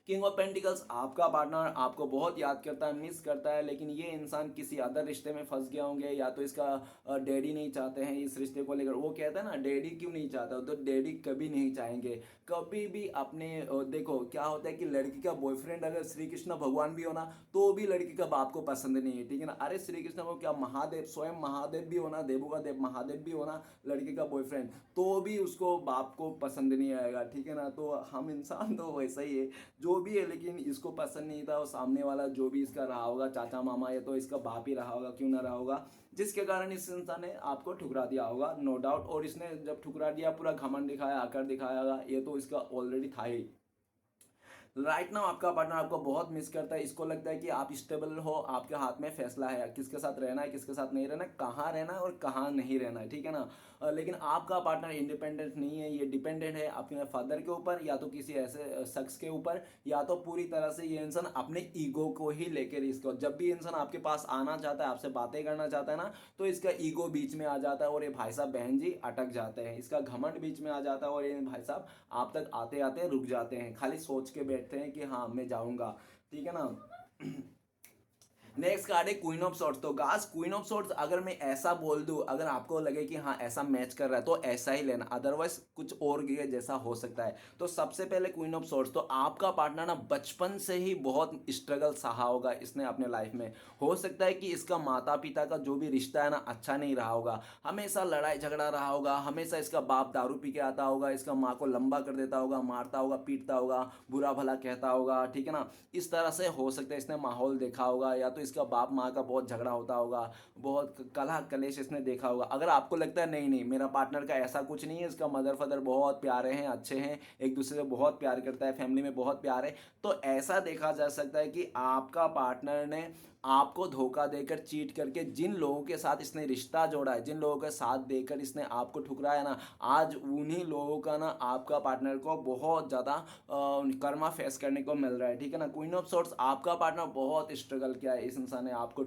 किंग ऑफ पेंटिकल्स आपका पार्टनर आपको बहुत याद करता है, मिस करता है, लेकिन ये इंसान किसी अदर रिश्ते में फंस गया होंगे, या तो इसका डैडी नहीं चाहते हैं इस रिश्ते को लेकर। वो कहता है ना डैडी क्यों नहीं चाहता, तो डैडी कभी नहीं चाहेंगे, कभी भी अपने देखो क्या होता है कि लड़की का बॉयफ्रेंड अगर श्री कृष्ण भगवान भी होना, तो भी लड़की का बाप को पसंद नहीं है, ठीक है ना। अरे श्री कृष्ण को क्या, महादेव स्वयं महादेव भी होना, देवों का देव महादेव भी होना लड़की का बॉयफ्रेंड, तो भी उसको बाप को पसंद नहीं आएगा, ठीक है ना। तो हम इंसान तो वैसा ही है, जो भी है, लेकिन इसको पसंद नहीं था। और सामने वाला जो भी इसका रहा होगा, चाचा मामा, या तो इसका बाप ही रहा होगा, क्यों ना रहा होगा, जिसके कारण इस इंसान ने आपको ठुकरा दिया होगा, नो डाउट। और इसने जब ठुकरा दिया, पूरा घमंड दिखाया, आकर दिखाया, ये तो इसका ऑलरेडी था ही। राइट नाउ आपका पार्टनर आपको बहुत मिस करता है, इसको लगता है कि आप स्टेबल हो, आपके हाथ में फैसला है, किसके साथ रहना है, किसके साथ नहीं रहना है, कहाँ रहना है और कहाँ नहीं रहना है, ठीक है ना। लेकिन आपका पार्टनर इंडिपेंडेंट नहीं है, ये डिपेंडेंट है अपने फादर के ऊपर, या तो किसी ऐसे शख्स के ऊपर, या तो पूरी तरह से ये इंसान अपने ईगो को ही लेकर, इसको जब भी इंसान आपके पास आना चाहता है, आपसे बातें करना चाहता है ना, तो इसका ईगो बीच में आ जाता है, और ये भाई साहब बहन जी अटक जाते हैं, इसका घमंड बीच में आ जाता है, और ये भाई साहब आप तक आते आते रुक जाते हैं, खाली सोच के बैठते हैं कि हाँ मैं जाऊंगा, ठीक है ना। नेक्स्ट कार्ड है क्वीन ऑफ सॉर्ड्स। तो गाइस क्वीन ऑफ सॉर्ड्स अगर मैं ऐसा बोल दूं, अगर आपको लगे कि हाँ ऐसा मैच कर रहा है, तो ऐसा ही लेना, अदरवाइज कुछ और जैसा हो सकता है। तो सबसे पहले क्वीन ऑफ सॉर्ड्स, तो आपका पार्टनर ना बचपन से ही बहुत स्ट्रगल सहा होगा इसने अपने लाइफ में। हो सकता है कि इसका माता पिता का जो भी रिश्ता है ना अच्छा नहीं रहा होगा, हमेशा लड़ाई झगड़ा रहा होगा, हमेशा इसका बाप दारू पी के आता होगा, इसका माँ को लंबा कर देता होगा, मारता होगा, पीटता होगा, बुरा भला कहता होगा, ठीक है ना। इस तरह से हो सकता है इसने माहौल देखा होगा, या तो तो इसका बाप माँ का बहुत झगड़ा होता होगा, बहुत कलह कलेश इसने देखा होगा। अगर आपको लगता है नहीं नहीं मेरा पार्टनर का ऐसा कुछ नहीं है, इसका मदर फादर बहुत प्यारे हैं, अच्छे हैं, एक दूसरे से बहुत प्यार करता है, फैमिली में बहुत प्यार है, तो ऐसा देखा जा सकता है कि आपका पार्टनर ने आपको धोखा देकर चीट करके जिन लोगों के साथ इसने रिश्ता जोड़ा है, जिन लोगों के साथ देकर इसने आपको ठुकराया ना, आज उन्हीं लोगों का ना आपका पार्टनर को बहुत ज़्यादा कर्मा फेस करने को मिल रहा है, ठीक है ना। क्वीन ऑफ सॉर्ट्स, आपका पार्टनर बहुत स्ट्रगल किया है, इस इंसान ने आपको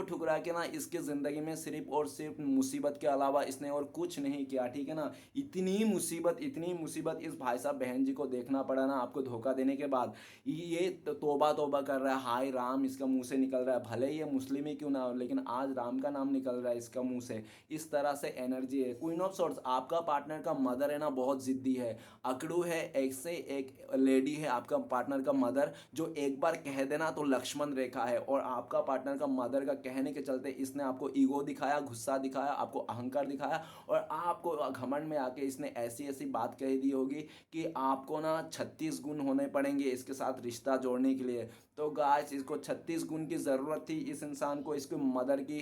ठुकरा के ना इसकी ज़िंदगी में सिर्फ और सिर्फ मुसीबत के अलावा इसने और कुछ नहीं किया, ठीक है ना। इतनी मुसीबत इस भाई साहब बहन जी को देखना पड़ा ना आपको धोखा देने के बाद। ये तोबा तोबा कर रहा है, हाय राम इसका मुंह से निकल रहा है, भले ही ये मुस्लिम ही क्यों ना हो, लेकिन आज राम का नाम निकल रहा है इसका मुंह से। इस तरह से एनर्जी है। क्वीन ऑफ सॉर्ड्स, आपका पार्टनर का मदर है ना बहुत जिद्दी है, अकड़ू है, एक से एक लेडी है आपका पार्टनर का मदर, जो एक बार कह देना तो लक्ष्मण रेखा है। और आपका पार्टनर का मदर का कहने के चलते इसने आपको ईगो दिखाया, गुस्सा दिखाया, आपको अहंकार दिखाया, और आपको घमंड में आके इसने ऐसी ऐसी बात कह दी होगी कि आपको ना 36 गुण होने पड़ेंगे इसके साथ रिश्ता जोड़ने के लिए। तो गाइस, इसको 36 गुण की ज़रूरत थी इस इंसान को, इसके मदर की,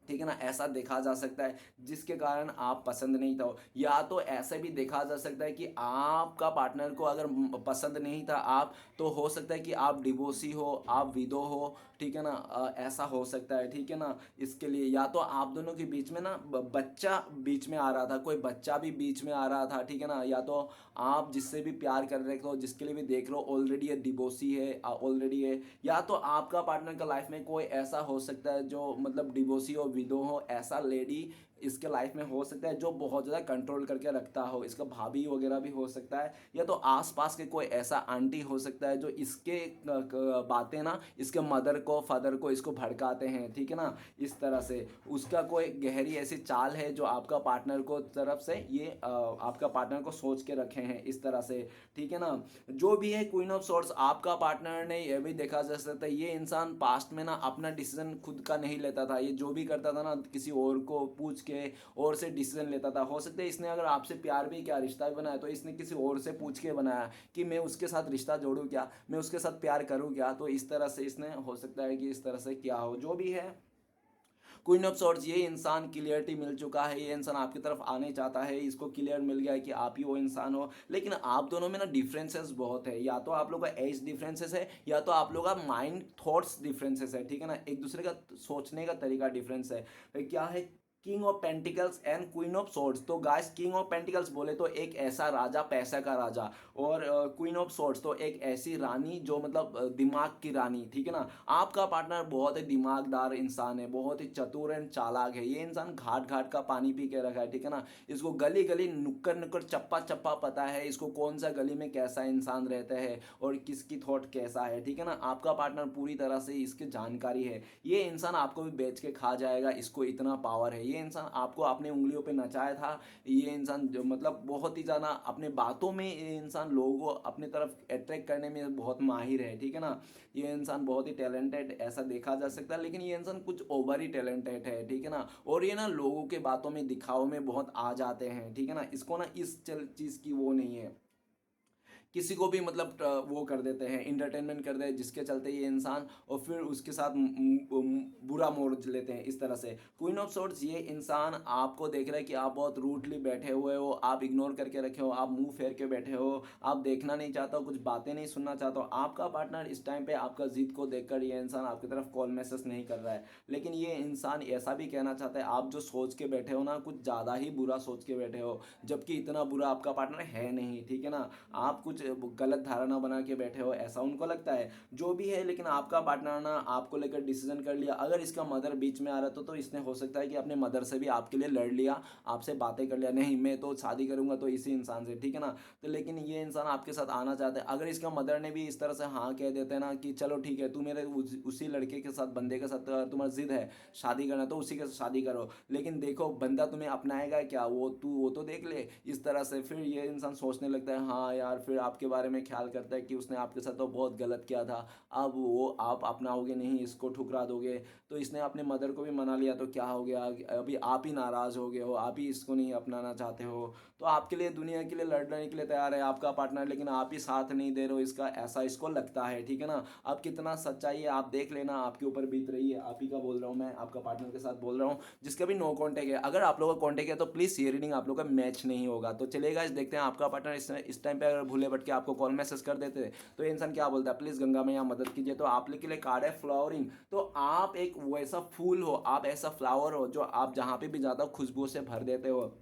ठीक है ना। ऐसा देखा जा सकता है जिसके कारण आप पसंद नहीं था, या तो ऐसे भी देखा जा सकता है कि आपका पार्टनर को अगर पसंद नहीं था आप, तो हो सकता है कि आप डिवोर्सी हो, आप विडो हो, ठीक है ना, ऐसा हो सकता है, ठीक है ना। इसके लिए या तो आप दोनों के बीच में ना बच्चा बीच में आ रहा था, कोई बच्चा भी बीच में आ रहा था, ठीक है ना। या तो आप जिससे भी प्यार कर रहे हो, जिसके लिए भी देख रहे हो, ऑलरेडी ये डिवोर्सी है, ऑलरेडी है, या तो आपका पार्टनर का लाइफ में कोई ऐसा हो सकता है जो मतलब डिवोर्सी हो, विडो हो, ऐसा लेडी इसके लाइफ में हो सकता है जो बहुत ज़्यादा कंट्रोल करके रखता हो, इसका भाभी वगैरह भी हो सकता है, या तो आसपास के कोई ऐसा आंटी हो सकता है जो इसके बातें ना इसके मदर को फादर को इसको भड़काते हैं, ठीक है ना। इस तरह से उसका कोई गहरी ऐसी चाल है जो आपका पार्टनर को तरफ से ये आपका पार्टनर को सोच के रखे हैं इस तरह से, ठीक है ना। जो भी है क्वीन ऑफ सॉर्ड्स, आपका पार्टनर ने यह भी देखा जा सकता है ये इंसान पास्ट में ना अपना डिसीजन खुद का नहीं लेता था, ये जो भी करता था ना किसी और को पूछ के और से डिसीजन लेता था। हो सकता है इसने अगर आपसे प्यार भी किया, रिश्ता भी बनाया, तो इसने किसी और से पूछ के बनाया कि मैं उसके साथ रिश्ता जोड़ूं क्या, मैं उसके साथ प्यार करूं क्या, तो इस तरह से इसने हो सकता है कि इस तरह से क्या हो। जो भी है क्वीन ऑफ सॉर्ड्स, ये इंसान क्लियरिटी मिल चुका है, ये इंसान आपकी तरफ आने चाहता है, इसको क्लियर मिल गया है कि आप ही वो इंसान हो। लेकिन आप दोनों में ना डिफरेंसेस बहुत है, या तो आप लोग का एज डिफरेंसेस है, या तो आप लोग का माइंड थॉट्स डिफरेंसेस है, ठीक है ना। एक दूसरे का सोचने का तरीका डिफरेंस है। क्या है, king of pentacles and queen of swords. तो गाइस, किंग ऑफ पेंटिकल्स बोले तो एक ऐसा राजा, पैसा का राजा, और क्वीन ऑफ सॉर्ड्स तो एक ऐसी रानी जो मतलब दिमाग की रानी, ठीक है ना। आपका पार्टनर बहुत ही दिमागदार इंसान है, बहुत ही चतुर एंड चालाक है। ये इंसान घाट घाट का पानी पी के रखा है, ठीक है ना। इसको गली गली नुक्कड़ नुक्कड़ चप्पा चप्पा पता है, इसको कौन सा गली में कैसा इंसान रहता है और किसकी थॉट कैसा है, ठीक है ना। आपका पार्टनर पूरी तरह से इसकी जानकारी है। ये इंसान आपको भी बेच के खा जाएगा, इसको इतना पावर है। ये इंसान आपको अपने उंगलियों पे नचाया था। ये इंसान जो मतलब बहुत ही ज़्यादा अपने बातों में, ये इंसान लोगों को अपनी तरफ अट्रैक्ट करने में बहुत माहिर है, ठीक है ना। ये इंसान बहुत ही टैलेंटेड ऐसा देखा जा सकता है, लेकिन ये इंसान कुछ ओवर ही टैलेंटेड है, ठीक है ना। और ये ना लोगों के बातों में, दिखावों में बहुत आ जाते हैं, ठीक है ना। इसको ना इस चीज़ की वो नहीं है, किसी को भी मतलब वो कर देते हैं, इंटरटेनमेंट कर देते हैं, जिसके चलते ये इंसान और फिर उसके साथ बुरा मोड़ लेते हैं इस तरह से। क्वीन ऑफ सॉर्ड्स, ये इंसान आपको देख रहा है कि आप बहुत रूटली बैठे हुए हो, आप इग्नोर करके रखे हो, आप मुंह फेर के बैठे हो, आप देखना नहीं चाहते हो, कुछ बातें नहीं सुनना चाहते हो। आपका पार्टनर इस टाइम पे आपका जिद को देखकर ये इंसान आपकी तरफ कॉल मैसेज नहीं कर रहा है, लेकिन ये इंसान ऐसा भी कहना चाहता है आप जो सोच के बैठे हो ना कुछ ज़्यादा ही बुरा सोच के बैठे हो, जबकि इतना बुरा आपका पार्टनर है नहीं, ठीक है ना। आप कुछ गलत धारणा बना के बैठे हो ऐसा उनको लगता है। जो भी है, लेकिन आपका पार्टनर ना आपको लेकर डिसीजन कर लिया। अगर इसका मदर बीच में आ रहा तो इसने हो सकता है कि अपने मदर से भी आपके लिए लड़ लिया, आपसे बातें कर लिया, नहीं मैं तो शादी करूंगा तो इसी इंसान से, ठीक है ना। तो लेकिन ये इंसान आपके साथ आना चाहता है। अगर इसका मदर ने भी इस तरह से हाँ कह देते हैं ना कि चलो ठीक है, तू मेरे उसी लड़के के साथ, बंदे के साथ तुम्हारा जिद है शादी करना, तो उसी के साथ शादी करो, लेकिन देखो बंदा तुम्हें अपनाएगा क्या, वो तो देख ले, इस तरह से फिर ये इंसान सोचने लगता है हाँ यार, फिर आप आपके बारे में ख्याल करता है कि उसने आपके साथ तो बहुत गलत किया था, अब वो आप अपनाओगे नहीं, इसको ठुकरा दोगे। तो इसने अपने मदर को भी मना लिया तो क्या हो गया, अभी आप ही नाराज़ हो गए हो, आप ही इसको नहीं अपनाना चाहते हो। तो आपके लिए दुनिया के लिए लड़ने के लिए तैयार है आपका पार्टनर, लेकिन आप ही साथ नहीं दे रहे हो, इसका ऐसा इसको लगता है, ठीक है ना। अब कितना सच्चाई है आप देख लेना, आपके ऊपर बीत रही है, आप ही का बोल रहा हूँ मैं, आपका पार्टनर के साथ बोल रहा हूँ जिसका भी नो कांटेक्ट है। अगर आप लोगों का कांटेक्ट है तो प्लीज़ ये रीडिंग आप लोग का मैच नहीं होगा। तो चलेगा, इस देखते हैं आपका पार्टनर इस टाइम पे अगर भूले भटके आपको कॉल मैसेज कर देते तो ये इंसान क्या बोलता है, प्लीज़ गंगा मैया मदद कीजिए। तो आप लोग के लिए कार्ड है फ्लावरिंग। तो आप एक वैसा फूल हो, आप ऐसा फ्लावर हो जो आप जहाँ पे भी ज़्यादा खुशबू से भर देते हो।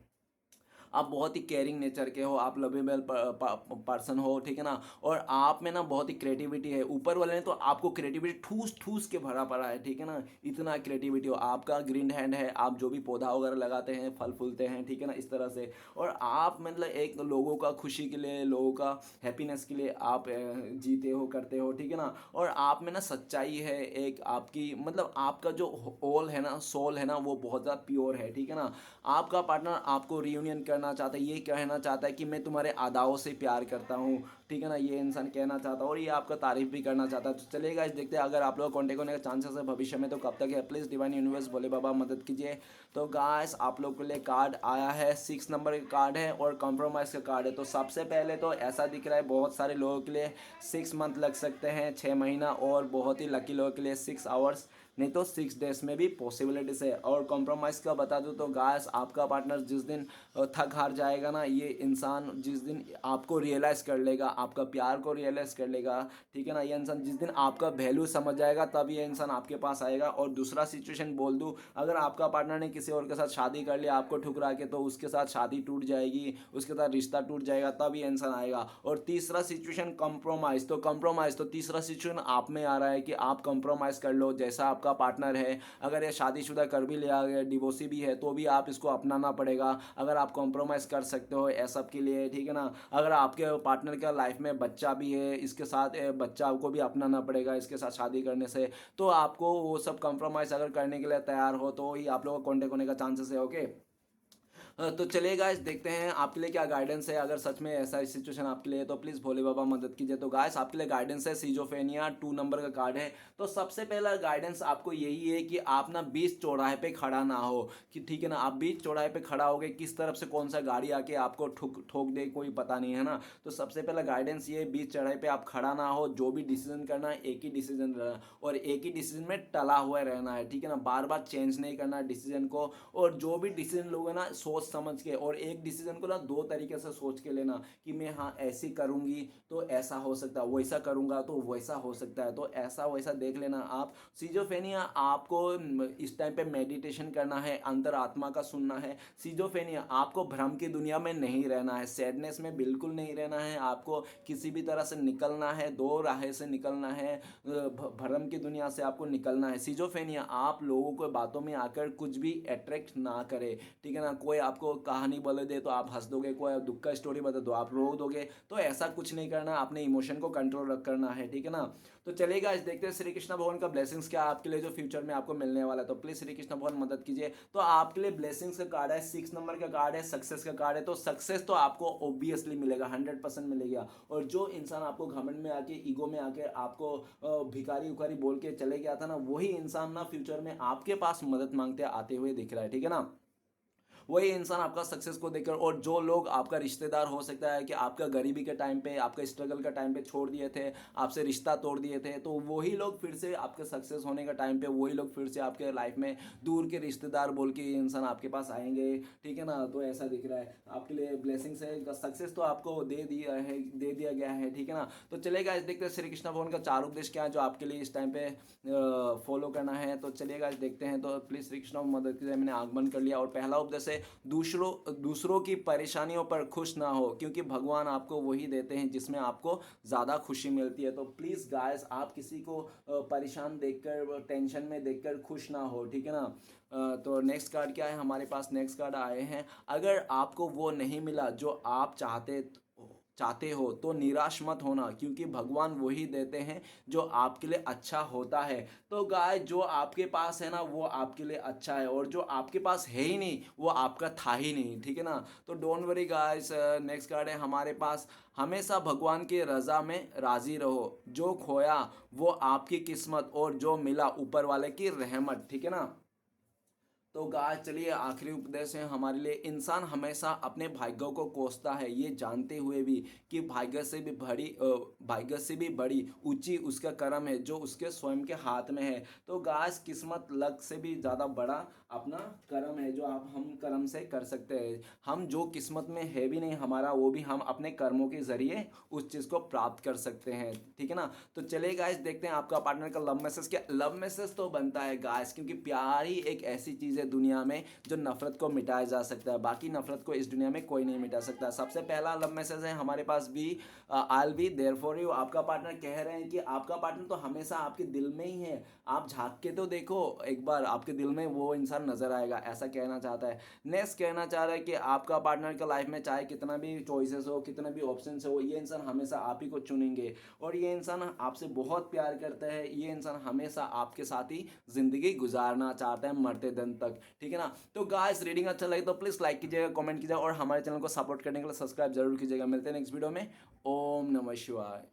आप बहुत ही केयरिंग नेचर के हो, आप लवेबल पर्सन हो, ठीक है ना। और आप में ना बहुत ही क्रिएटिविटी है, ऊपर वाले ने तो आपको क्रिएटिविटी ठूस ठूस के भरा पड़ा है, ठीक है ना। इतना क्रिएटिविटी हो, आपका ग्रीन हैंड है, आप जो भी पौधा वगैरह लगाते हैं फल फूलते हैं, ठीक है ना, इस तरह से। और आप मतलब एक लोगों का खुशी के लिए, लोगों का हैप्पीनेस के लिए आप जीते हो, करते हो, ठीक है ना। और आप में ना सच्चाई है, एक आपकी मतलब आपका जो ओल है ना, सोल है ना, वो बहुत ज़्यादा प्योर है, ठीक है ना। आपका पार्टनर आपको रियूनियन करना चाहता है, ये कहना चाहता है कि मैं तुम्हारे अदाओं से प्यार करता हूँ, ठीक है ना, ये इंसान कहना चाहता है और ये आपका तारीफ भी करना चाहता है। तो चलेगा, इस देखते हैं अगर आप लोग कॉन्टेक्ट होने का चांसेस है भविष्य में तो कब तक है। प्लीज़ डिवाइन यूनिवर्स भोले बाबा मदद कीजिए। तो गाइस आप लोग के लिए कार्ड आया है, 6 नंबर का कार्ड है और कॉम्प्रोमाइज़ का कार्ड है। तो सबसे पहले तो ऐसा दिख रहा है बहुत सारे लोगों के लिए 6 मंथ लग सकते हैं, 6 महीना, और बहुत ही लकी लोगों के लिए 6 आवर्स, नहीं तो 6 डेज में भी पॉसिबिलिटीज है। और कॉम्प्रोमाइज़ का बता दूं तो गाइस आपका पार्टनर जिस दिन थक हार जाएगा ना, ये इंसान जिस दिन आपको रियलाइज़ कर लेगा, आपका प्यार को रियलाइज़ कर लेगा, ठीक है ना, ये इंसान जिस दिन आपका वैल्यू समझ जाएगा तब ये इंसान आपके पास आएगा। और दूसरा सिचुएशन बोल दूं, अगर आपका पार्टनर ने किसी और के साथ शादी कर लिया आपको ठुकरा के, तो उसके साथ शादी टूट जाएगी, उसके साथ रिश्ता टूट जाएगा, तब ये इंसान आएगा। और तीसरा सिचुएशन कंप्रोमाइज़, तो कंप्रोमाइज़ तो तीसरा सिचुएशन आप में आ रहा है कि आप कंप्रोमाइज़ कर लो, जैसा आपका पार्टनर है, अगर ये शादीशुदा कर भी लिया गया, डिवोर्सी भी है, तो भी आप इसको अपनाना पड़ेगा। अगर आप कॉम्प्रोमाइज़ कर सकते हो ये सब के लिए, ठीक है ना। अगर आपके पार्टनर के लाइफ में बच्चा भी है, इसके साथ बच्चा को भी अपनाना पड़ेगा इसके साथ शादी करने से। तो आपको वो सब कॉम्प्रोमाइज़ अगर करने के लिए तैयार हो तो ही आप लोगों को कॉन्टेक्ट होने का चांसेस है, ओके। तो चलिए गाइस देखते हैं आपके लिए क्या गाइडेंस है। अगर सच में ऐसा सिचुएशन आपके लिए है तो प्लीज़ भोले बाबा मदद कीजिए। तो गाइस आपके लिए गाइडेंस है, सीजोफेनिया 2 नंबर का कार्ड है। तो सबसे पहला गाइडेंस आपको यही है कि आप ना बीच चौराहे पे खड़ा ना हो, कि ठीक है ना, आप बीच चौराहे पे खड़ा होगे, किस तरफ से कौन सा गाड़ी आके आपको ठुक ठोक दे कोई पता नहीं है ना। तो सबसे पहला गाइडेंस ये, बीच चौराहे पे आप खड़ा ना हो, जो भी डिसीजन करना है एक ही डिसीजन रहना, और एक ही डिसीजन में टला हुआ रहना है, ठीक है ना, बार बार चेंज नहीं करना डिसीजन को। और जो भी डिसीजन लोगे ना सोच समझ के, और एक डिसीजन को ना 2 तरीके से सोच के लेना, कि मैं हाँ ऐसी करूँगी तो ऐसा हो सकता है, वैसा करूँगा तो वैसा हो सकता है, तो ऐसा वैसा देख लेना आप। सीजोफेनिया आपको इस टाइम पे मेडिटेशन करना है, अंतरात्मा का सुनना है। सीजोफेनिया आपको भ्रम की दुनिया में नहीं रहना है, सैडनेस में बिल्कुल नहीं रहना है, आपको किसी भी तरह से निकलना है, दो राहें से निकलना है, भ्रम की दुनिया से आपको निकलना है। सीजोफेनिया आप लोगों को बातों में आकर कुछ भी अट्रैक्ट ना करे, ठीक है ना। कोई आपको कहानी बोले दे तो आप हंस दोगे, कोई दुख का स्टोरी बता दो आप रो दोगे, तो ऐसा कुछ नहीं करना, अपने इमोशन को कंट्रोल रख करना है, ठीक है ना। तो चलेगा, इस देखते हैं श्री कृष्ण भगवान का ब्लेसिंग्स क्या आपके लिए जो फ्यूचर में आपको मिलने वाला है। तो प्लीज श्री कृष्ण भगवान मदद कीजिए। तो आपके लिए ब्लेसिंग्स का कार्ड है, 6 नंबर का कार्ड है, सक्सेस का कार्ड है। तो सक्सेस तो आपको ऑब्वियसली मिलेगा, 100% मिलेगा। और जो इंसान आपको घमंड में आके, ईगो में आके आपको भिखारी उखारी बोल के चले गया था ना, वही इंसान ना फ्यूचर में आपके पास मदद मांगते आते हुए दिख रहा है, ठीक है ना। वही इंसान आपका सक्सेस को देखकर, और जो लोग आपका रिश्तेदार हो सकता है कि आपका गरीबी के टाइम पे, आपका स्ट्रगल का टाइम पे छोड़ दिए थे, आपसे रिश्ता तोड़ दिए थे, तो वही लोग फिर से आपके सक्सेस होने का टाइम पे, वही लोग फिर से आपके लाइफ में दूर के रिश्तेदार बोल के ये इंसान आपके पास आएंगे, ठीक है ना। तो ऐसा दिख रहा है आपके लिए ब्लेसिंग्स है, सक्सेस तो आपको दे दिया है, दे दिया गया है, ठीक है ना। तो चलेगा, इस देखते हैं श्री कृष्ण भगवान का 4 उपदेश क्या है जो आपके लिए इस टाइम पे फॉलो करना है। तो चलिएगा, इस देखते हैं। तो प्लीज श्री कृष्ण मदद कीजिए, मैंने आगमन कर लिया। और पहला उपदेश है, दूसरों की परेशानियों पर खुश ना हो, क्योंकि भगवान आपको वही देते हैं जिसमें आपको ज़्यादा खुशी मिलती है। तो प्लीज़ गाइस आप किसी को परेशान देखकर, टेंशन में देखकर खुश ना हो, ठीक है ना। तो नेक्स्ट कार्ड क्या है हमारे पास, नेक्स्ट कार्ड आए हैं, अगर आपको वो नहीं मिला जो आप चाहते चाहते हो तो निराश मत होना, क्योंकि भगवान वही देते हैं जो आपके लिए अच्छा होता है। तो गाय जो आपके पास है ना वो आपके लिए अच्छा है, और जो आपके पास है ही नहीं वो आपका था ही नहीं, ठीक है ना। तो don't worry guys, next card है हमारे पास, हमेशा भगवान की रजा में राजी रहो, जो खोया वो आपकी किस्मत और जो मिला ऊपर वाले की रहमत, ठीक है ना। तो गाइस चलिए आखिरी उपदेश है हमारे लिए, इंसान हमेशा अपने भाग्यों को कोसता है, ये जानते हुए भी कि भाग्य से भी बड़ी ऊंची उसका कर्म है जो उसके स्वयं के हाथ में है। तो गाइस किस्मत लक से भी ज़्यादा बड़ा अपना कर्म है जो आप हम कर्म से कर सकते हैं। हम जो किस्मत में है भी नहीं हमारा, वो भी हम अपने कर्मों के जरिए उस चीज़ को प्राप्त कर सकते हैं, ठीक है ना। तो चलिए गाइस देखते हैं आपका पार्टनर का लव मैसेज क्या। लव मैसेज तो बनता है गाइस, क्योंकि प्यार ही एक ऐसी चीज़ है दुनिया में जो नफरत को मिटाया जा सकता है, बाकी नफरत को इस दुनिया में कोई नहीं मिटा सकता। सबसे पहला लव मैसेज है हमारे पास भी, आई बी देयर फॉर यू। आपका पार्टनर कह रहे हैं कि आपका पार्टनर तो हमेशा आपके दिल में ही है, आप झांक के तो देखो एक बार, आपके दिल में वो इंसान नजर आएगा, ऐसा कहना चाहता है। नेक्स्ट कहना चाह रहा है कि आपका पार्टनर का लाइफ में चाहे कितना भी चॉइसेस हो, कितना भी ऑप्शन हो, ये इंसान हमेशा आप ही को चुनेंगे, और ये इंसान आपसे बहुत प्यार करता है, ये इंसान हमेशा आपके साथ ही जिंदगी गुजारना चाहता है मरते दिन तक, ठीक है ना। तो गाइस रीडिंग अच्छा लगे तो प्लीज लाइक कीजिएगा, कमेंट कीजिएगा, और हमारे चैनल को सपोर्ट करने के लिए सब्सक्राइब जरूर कीजिएगा। मिलते हैं नेक्स्ट वीडियो में। ओम नमः शिवाय।